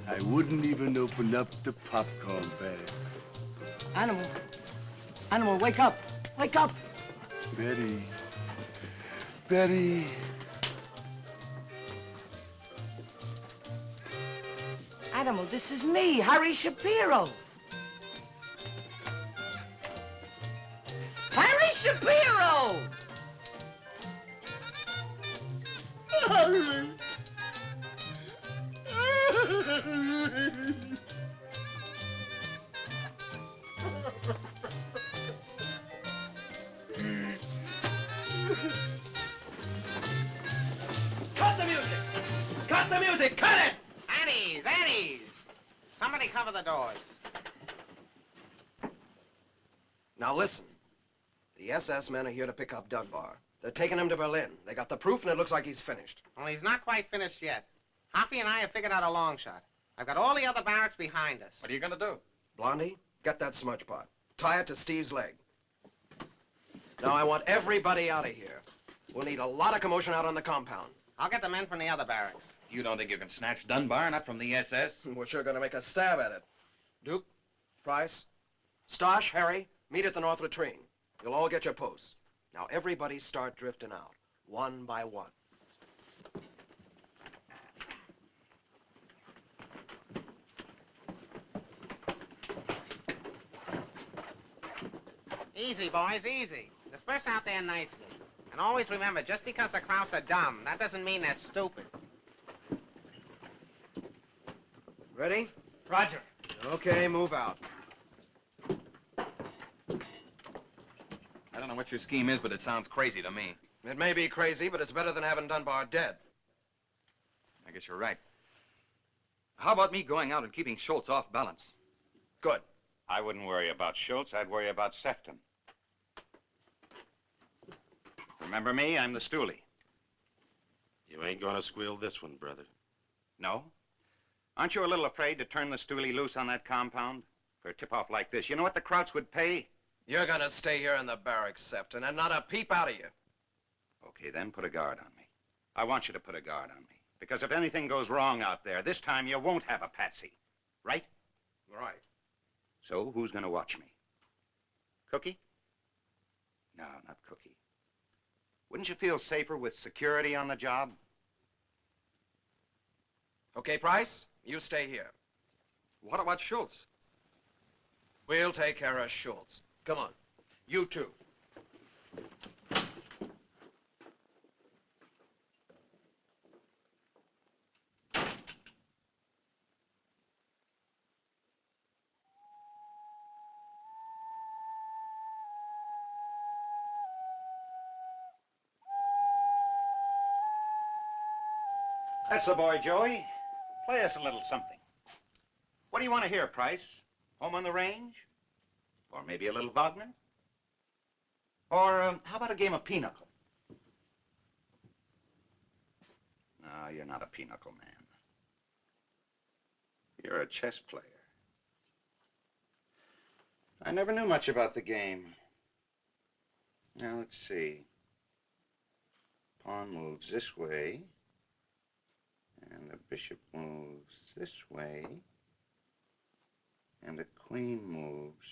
I wouldn't even open up the popcorn bag. Animal. Animal, wake up. Wake up. Betty. Betty. Animal, this is me, Harry Shapiro. Harry Shapiro! Harry! Cut the music! Cut the music! Cut it! Annie's! Annie's! Somebody cover the doors. Now listen. The SS men are here to pick up Dunbar. They're taking him to Berlin. They got the proof, and it looks like he's finished. Well, he's not quite finished yet. Hoffy and I have figured out a long shot. I've got all the other barracks behind us. What are you gonna do? Blondie, get that smudge pot. Tie it to Steve's leg. Now, I want everybody out of here. We'll need a lot of commotion out on the compound. I'll get the men from the other barracks. You don't think you can snatch Dunbar, not from the SS? We're sure gonna make a stab at it. Duke, Price, Stosh, Harry, meet at the north latrine. You'll all get your posts. Now, everybody start drifting out, one by one. Easy, boys, easy. Disperse out there nicely. And always remember, just because the Krauts are dumb, that doesn't mean they're stupid. Ready? Roger. Okay, move out. I don't know what your scheme is, but it sounds crazy to me. It may be crazy, but it's better than having Dunbar dead. I guess you're right. How about me going out and keeping Schultz off balance? Good. I wouldn't worry about Schultz. I'd worry about Sefton. Remember me? I'm the stoolie. You ain't gonna squeal this one, brother. No? Aren't you a little afraid to turn the stoolie loose on that compound? For a tip-off like this, you know what the Krauts would pay? You're gonna stay here in the barracks, Sefton, and not a peep out of you. Okay, then put a guard on me. I want you to put a guard on me. Because if anything goes wrong out there, this time you won't have a patsy. Right? Right. So, who's gonna watch me? Cookie? No, not Cookie. Wouldn't you feel safer with security on the job? Okay, Price, you stay here. What about Schultz? We'll take care of Schultz. Come on. You too. That's the boy, Joey. Play us a little something. What do you want to hear, Price? Home on the Range? Or maybe a little Wagner? Or how about a game of pinochle? No, you're not a pinochle man. You're a chess player. I never knew much about the game. Now, let's see. Pawn moves this way. And the bishop moves this way. And the queen moves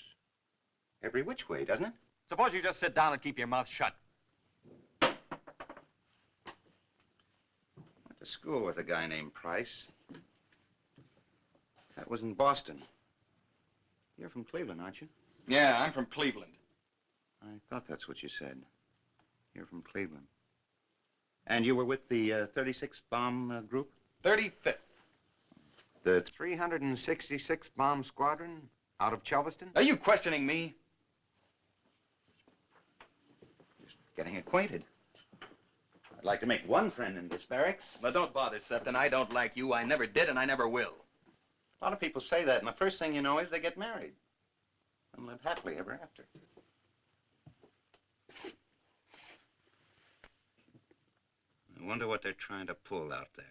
every which way, doesn't it? Suppose you just sit down and keep your mouth shut. Went to school with a guy named Price. That was in Boston. You're from Cleveland, aren't you? Yeah, I'm from Cleveland. I thought that's what you said. You're from Cleveland. And you were with the 36th Bomb Group? 35th. The 366th Bomb Squadron out of Chelveston? Are you questioning me? Just getting acquainted. I'd like to make one friend in this barracks. But don't bother, Sefton. I don't like you. I never did, and I never will. A lot of people say that, and the first thing you know is they get married and live happily ever after. I wonder what they're trying to pull out there.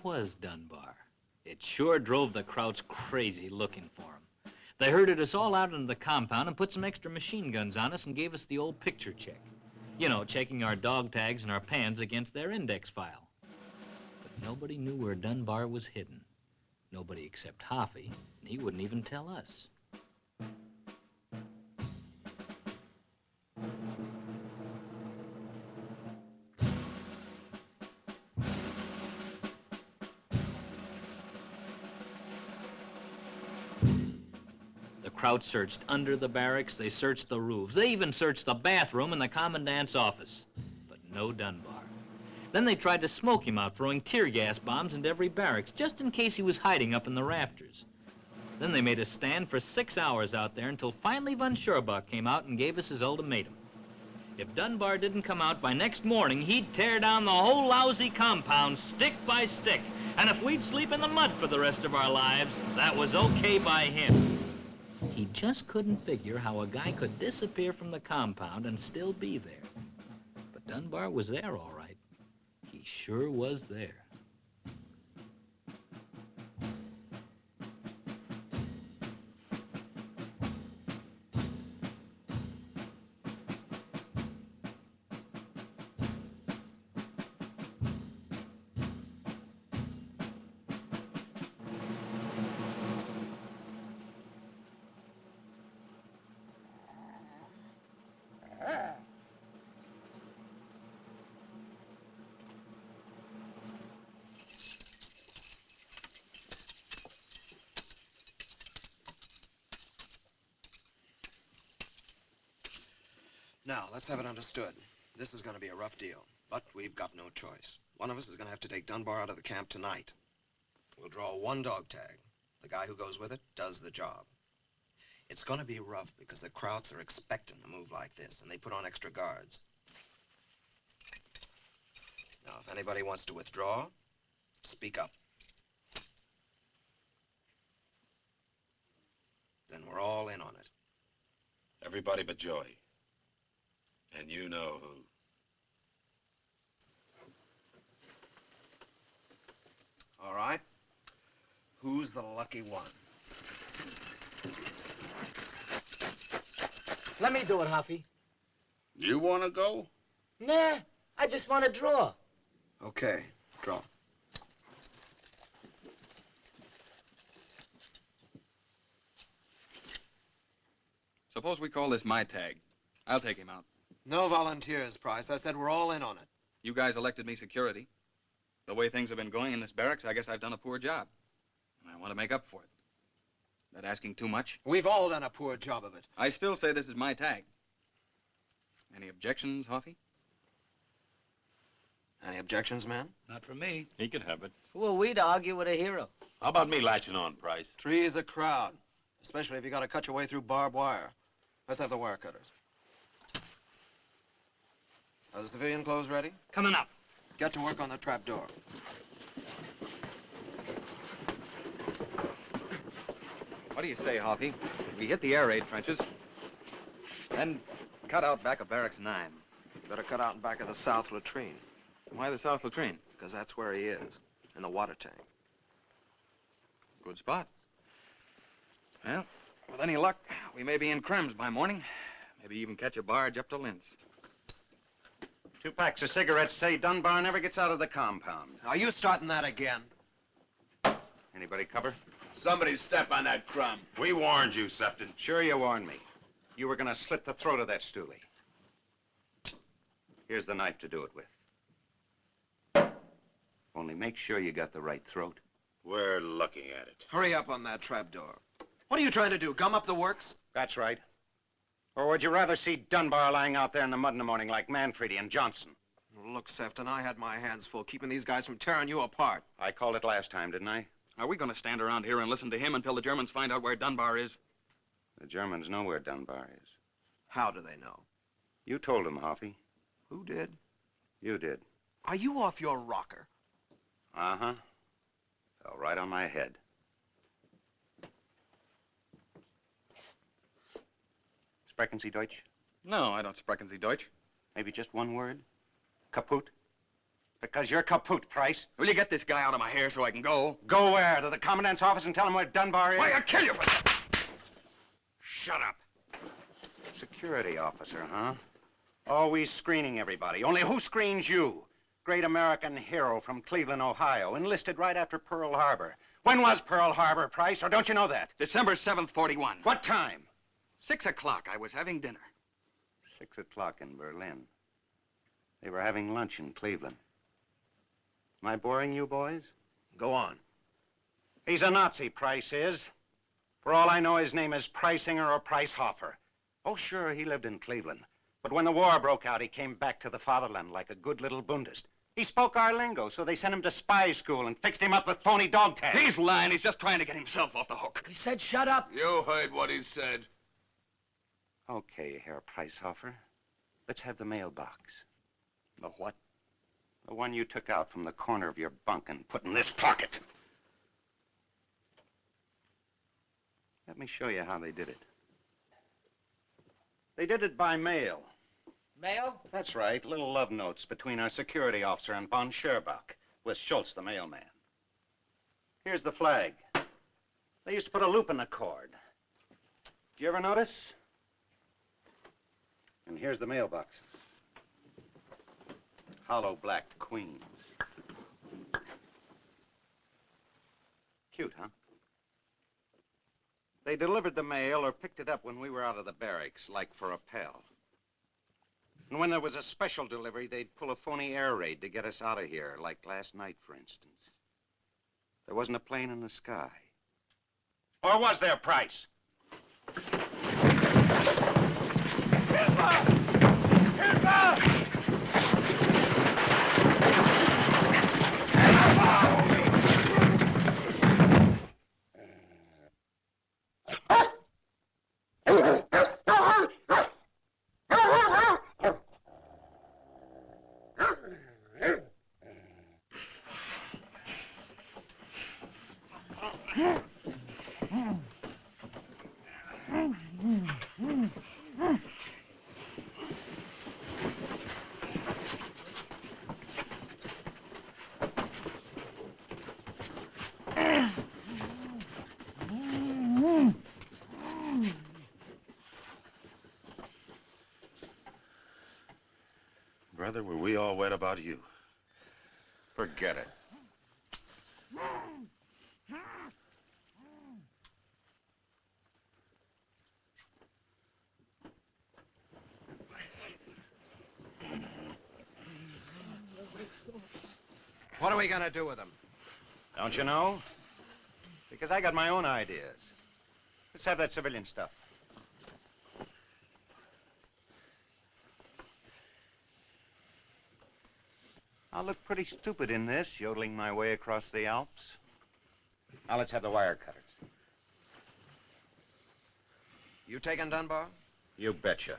was Dunbar. It sure drove the Krauts crazy looking for him. They herded us all out into the compound and put some extra machine guns on us and gave us the old picture check. You know, checking our dog tags and our pans against their index file. But nobody knew where Dunbar was hidden. Nobody except Hoffy, and he wouldn't even tell us. The Krauts searched under the barracks, they searched the roofs, they even searched the bathroom and the commandant's office. But no Dunbar. Then they tried to smoke him out, throwing tear gas bombs into every barracks, just in case he was hiding up in the rafters. Then they made us stand for 6 hours out there until finally von Schurbuck came out and gave us his ultimatum. If Dunbar didn't come out by next morning, he'd tear down the whole lousy compound, stick by stick. And if we'd sleep in the mud for the rest of our lives, that was okay by him. He just couldn't figure how a guy could disappear from the compound and still be there. But Dunbar was there, all right. He sure was there. Now, let's have it understood. This is going to be a rough deal, but we've got no choice. One of us is going to have to take Dunbar out of the camp tonight. We'll draw one dog tag. The guy who goes with it does the job. It's going to be rough because the Krauts are expecting a move like this, and they put on extra guards. Now, if anybody wants to withdraw, speak up. Then we're all in on it. Everybody but Joey. And you know who. All right. Who's the lucky one? Let me do it, Hoffy. You want to go? Nah, I just want to draw. Okay, draw. Suppose we call this my tag. I'll take him out. No volunteers, Price. I said we're all in on it. You guys elected me security. The way things have been going in this barracks, I guess I've done a poor job. And I want to make up for it. That asking too much? We've all done a poor job of it. I still say this is my tag. Any objections, Hoffy? Any objections, man? Not from me. He could have it. Who are we to argue with a hero? How about me latching on, Price? Three's a crowd, especially if you got to cut your way through barbed wire. Let's have the wire cutters. Are the civilian clothes ready? Coming up. Get to work on the trap door. What do you say, Hoffy? We hit the air raid trenches, then cut out back of Barracks 9. Better cut out in back of the south latrine. Why the south latrine? Because that's where he is, in the water tank. Good spot. Well, with any luck, we may be in Krems by morning. Maybe even catch a barge up to Linz. 2 packs of cigarettes say Dunbar never gets out of the compound. Are you starting that again? Anybody cover? Somebody step on that crumb. We warned you, Sefton. Sure you warned me. You were gonna slit the throat of that stoolie. Here's the knife to do it with. Only make sure you got the right throat. We're looking at it. Hurry up on that trap door. What are you trying to do, gum up the works? That's right. Or would you rather see Dunbar lying out there in the mud in the morning like Manfredi and Johnson? Look, Sefton, I had my hands full keeping these guys from tearing you apart. I called it last time, didn't I? Are we going to stand around here and listen to him until the Germans find out where Dunbar is? The Germans know where Dunbar is. How do they know? You told them, Hoffy. Who did? You did. Are you off your rocker? Uh-huh. Fell right on my head. Sprechen Sie Deutsch? No, I don't sprechen Sie Deutsch. Maybe just one word? Kaput? Because you're kaput, Price. Will you get this guy out of my hair so I can go? Go where? To the commandant's office and tell him where Dunbar is? Why, I'll kill you for that! Shut up. Security officer, huh? Always screening everybody. Only who screens you? Great American hero from Cleveland, Ohio, enlisted right after Pearl Harbor. When was Pearl Harbor, Price, or don't you know that? December 7th, 41. What time? 6 o'clock. I was having dinner. 6 o'clock in Berlin. They were having lunch in Cleveland. Am I boring you, boys? Go on. He's a Nazi, Price is. For all I know, his name is Preisinger or Pricehofer. Oh, sure, he lived in Cleveland. But when the war broke out, he came back to the fatherland like a good little Bundist. He spoke our lingo, so they sent him to spy school and fixed him up with phony dog tags. He's lying. He's just trying to get himself off the hook. He said shut up. You heard what he said. Okay, Herr Pricehofer. Let's have the mailbox. The what? The one you took out from the corner of your bunk and put in this pocket. Let me show you how they did it. They did it by mail. Mail? That's right, little love notes between our security officer and von Scherbach, with Schultz, the mailman. Here's the flag. They used to put a loop in the cord. Did you ever notice? And here's the mailboxes. Hollow black queens. Cute, huh? They delivered the mail or picked it up when we were out of the barracks, like for a pal. And when there was a special delivery, they'd pull a phony air raid to get us out of here, like last night, for instance. There wasn't a plane in the sky. Or was there, Price? Brother, were we all wet about you? Forget it. What are we gonna do with them? Don't you know? Because I got my own ideas. Let's have that civilian stuff. I'll look pretty stupid in this, yodeling my way across the Alps. Now let's have the wire cutters. You taking Dunbar? You betcha.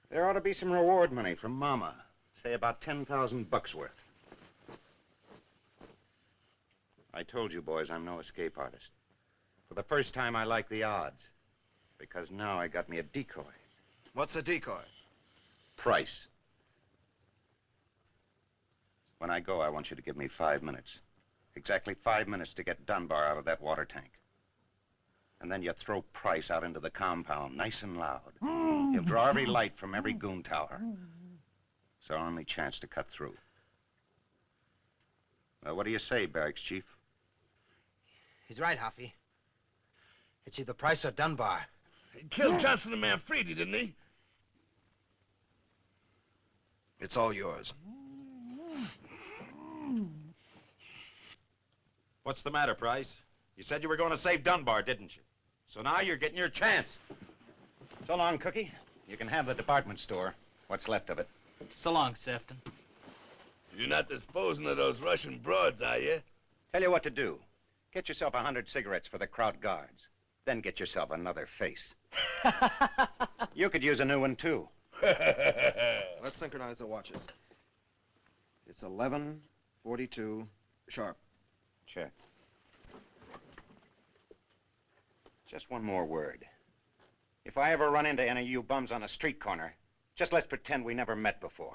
There ought to be some reward money from Mama. Say about 10,000 bucks worth. I told you, boys, I'm no escape artist. For the first time, I like the odds. Because now I got me a decoy. What's a decoy? Price. When I go, I want you to give me 5 minutes. Exactly 5 minutes to get Dunbar out of that water tank. And then you throw Price out into the compound, nice and loud. He'll draw every light from every goon tower. It's our only chance to cut through. Well, what do you say, Barracks Chief? He's right, Huffy. It's either Price or Dunbar. He killed Johnson and Manfredi, didn't he? It's all yours. What's the matter, Price? You said you were going to save Dunbar, didn't you? So now you're getting your chance. So long, Cookie. You can have the department store, what's left of it. So long, Sefton. You're not disposing of those Russian broads, are you? Tell you what to do. Get yourself 100 cigarettes for the Kraut guards. Then get yourself another face. You could use a new one, too. Let's synchronize the watches. It's 11:42 sharp. Check. Just one more word. If I ever run into any of you bums on a street corner, just let's pretend we never met before.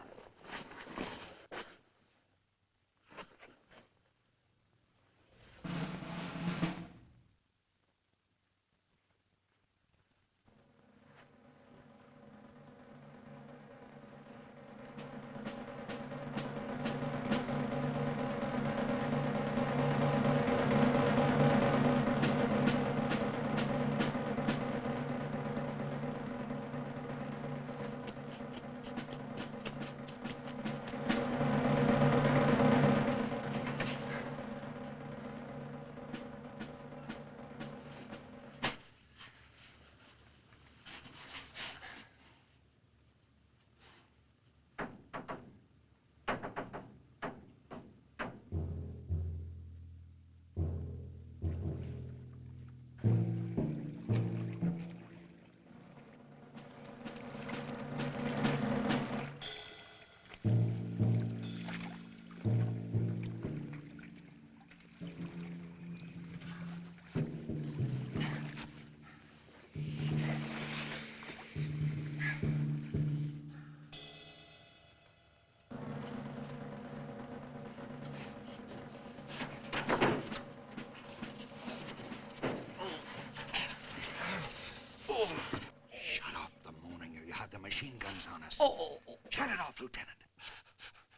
Lieutenant?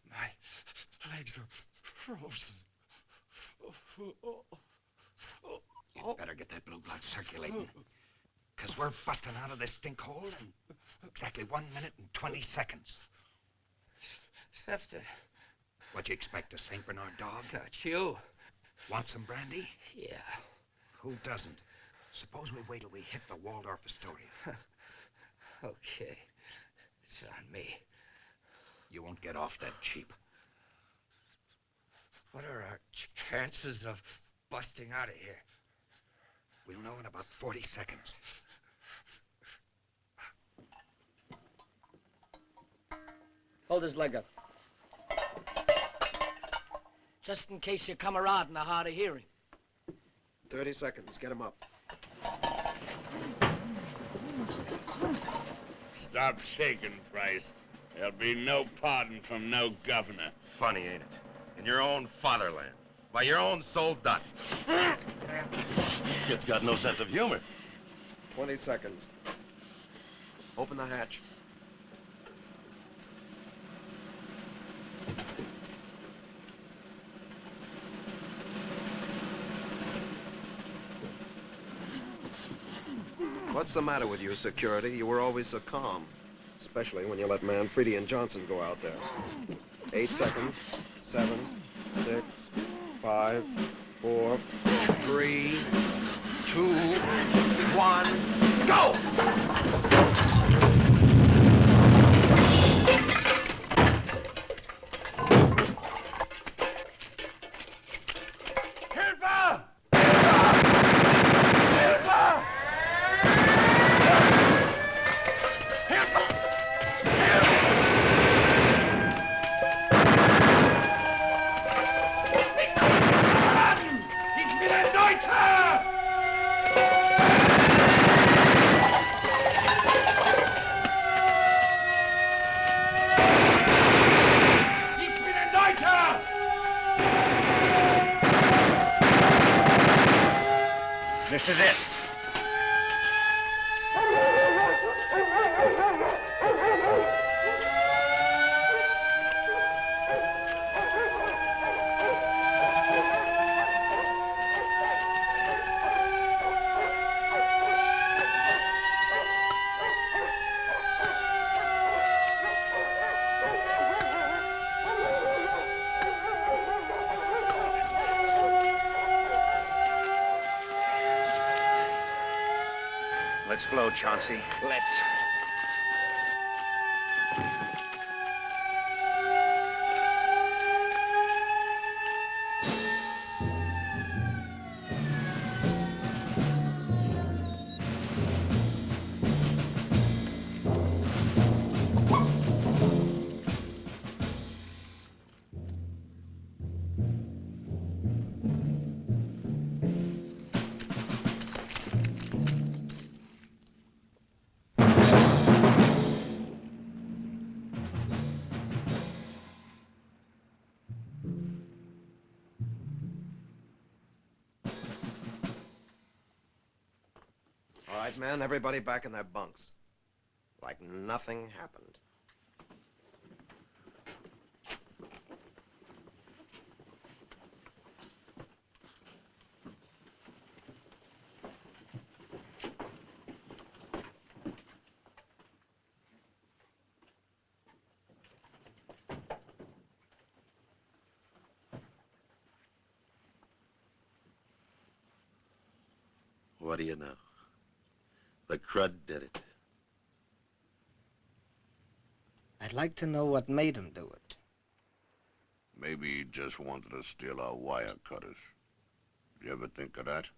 My legs are frozen. You better get that blue blood circulating. Because we're busting out of this stink hole in exactly 1 minute and 20 seconds. Accepted. What you expect, a St. Bernard dog? Not you. Want some brandy? Yeah. Who doesn't? Suppose we wait till we hit the Waldorf Astoria. Okay. It's on me. You won't get off that cheap. What are our chances of busting out of here? We'll know in about 40 seconds. Hold his leg up. Just in case you come around in the hard of hearing. 30 seconds. Get him up. Stop shaking, Price. There'll be no pardon from no governor. Funny, ain't it? In your own fatherland. By your own soldat. Kid's got no sense of humor. 20 seconds. Open the hatch. What's the matter with you, security? You were always so calm. Especially when you let Manfredi and Johnson go out there. 8 seconds. 7, 6, 5, 4, 3, 2, 1, go! Hilfe! This is it. Let's blow, Chauncey. Let's. All right, men, everybody back in their bunks. Like nothing happened. What do you know? The crud did it. I'd like to know what made him do it. Maybe he just wanted to steal our wire cutters. You ever think of that?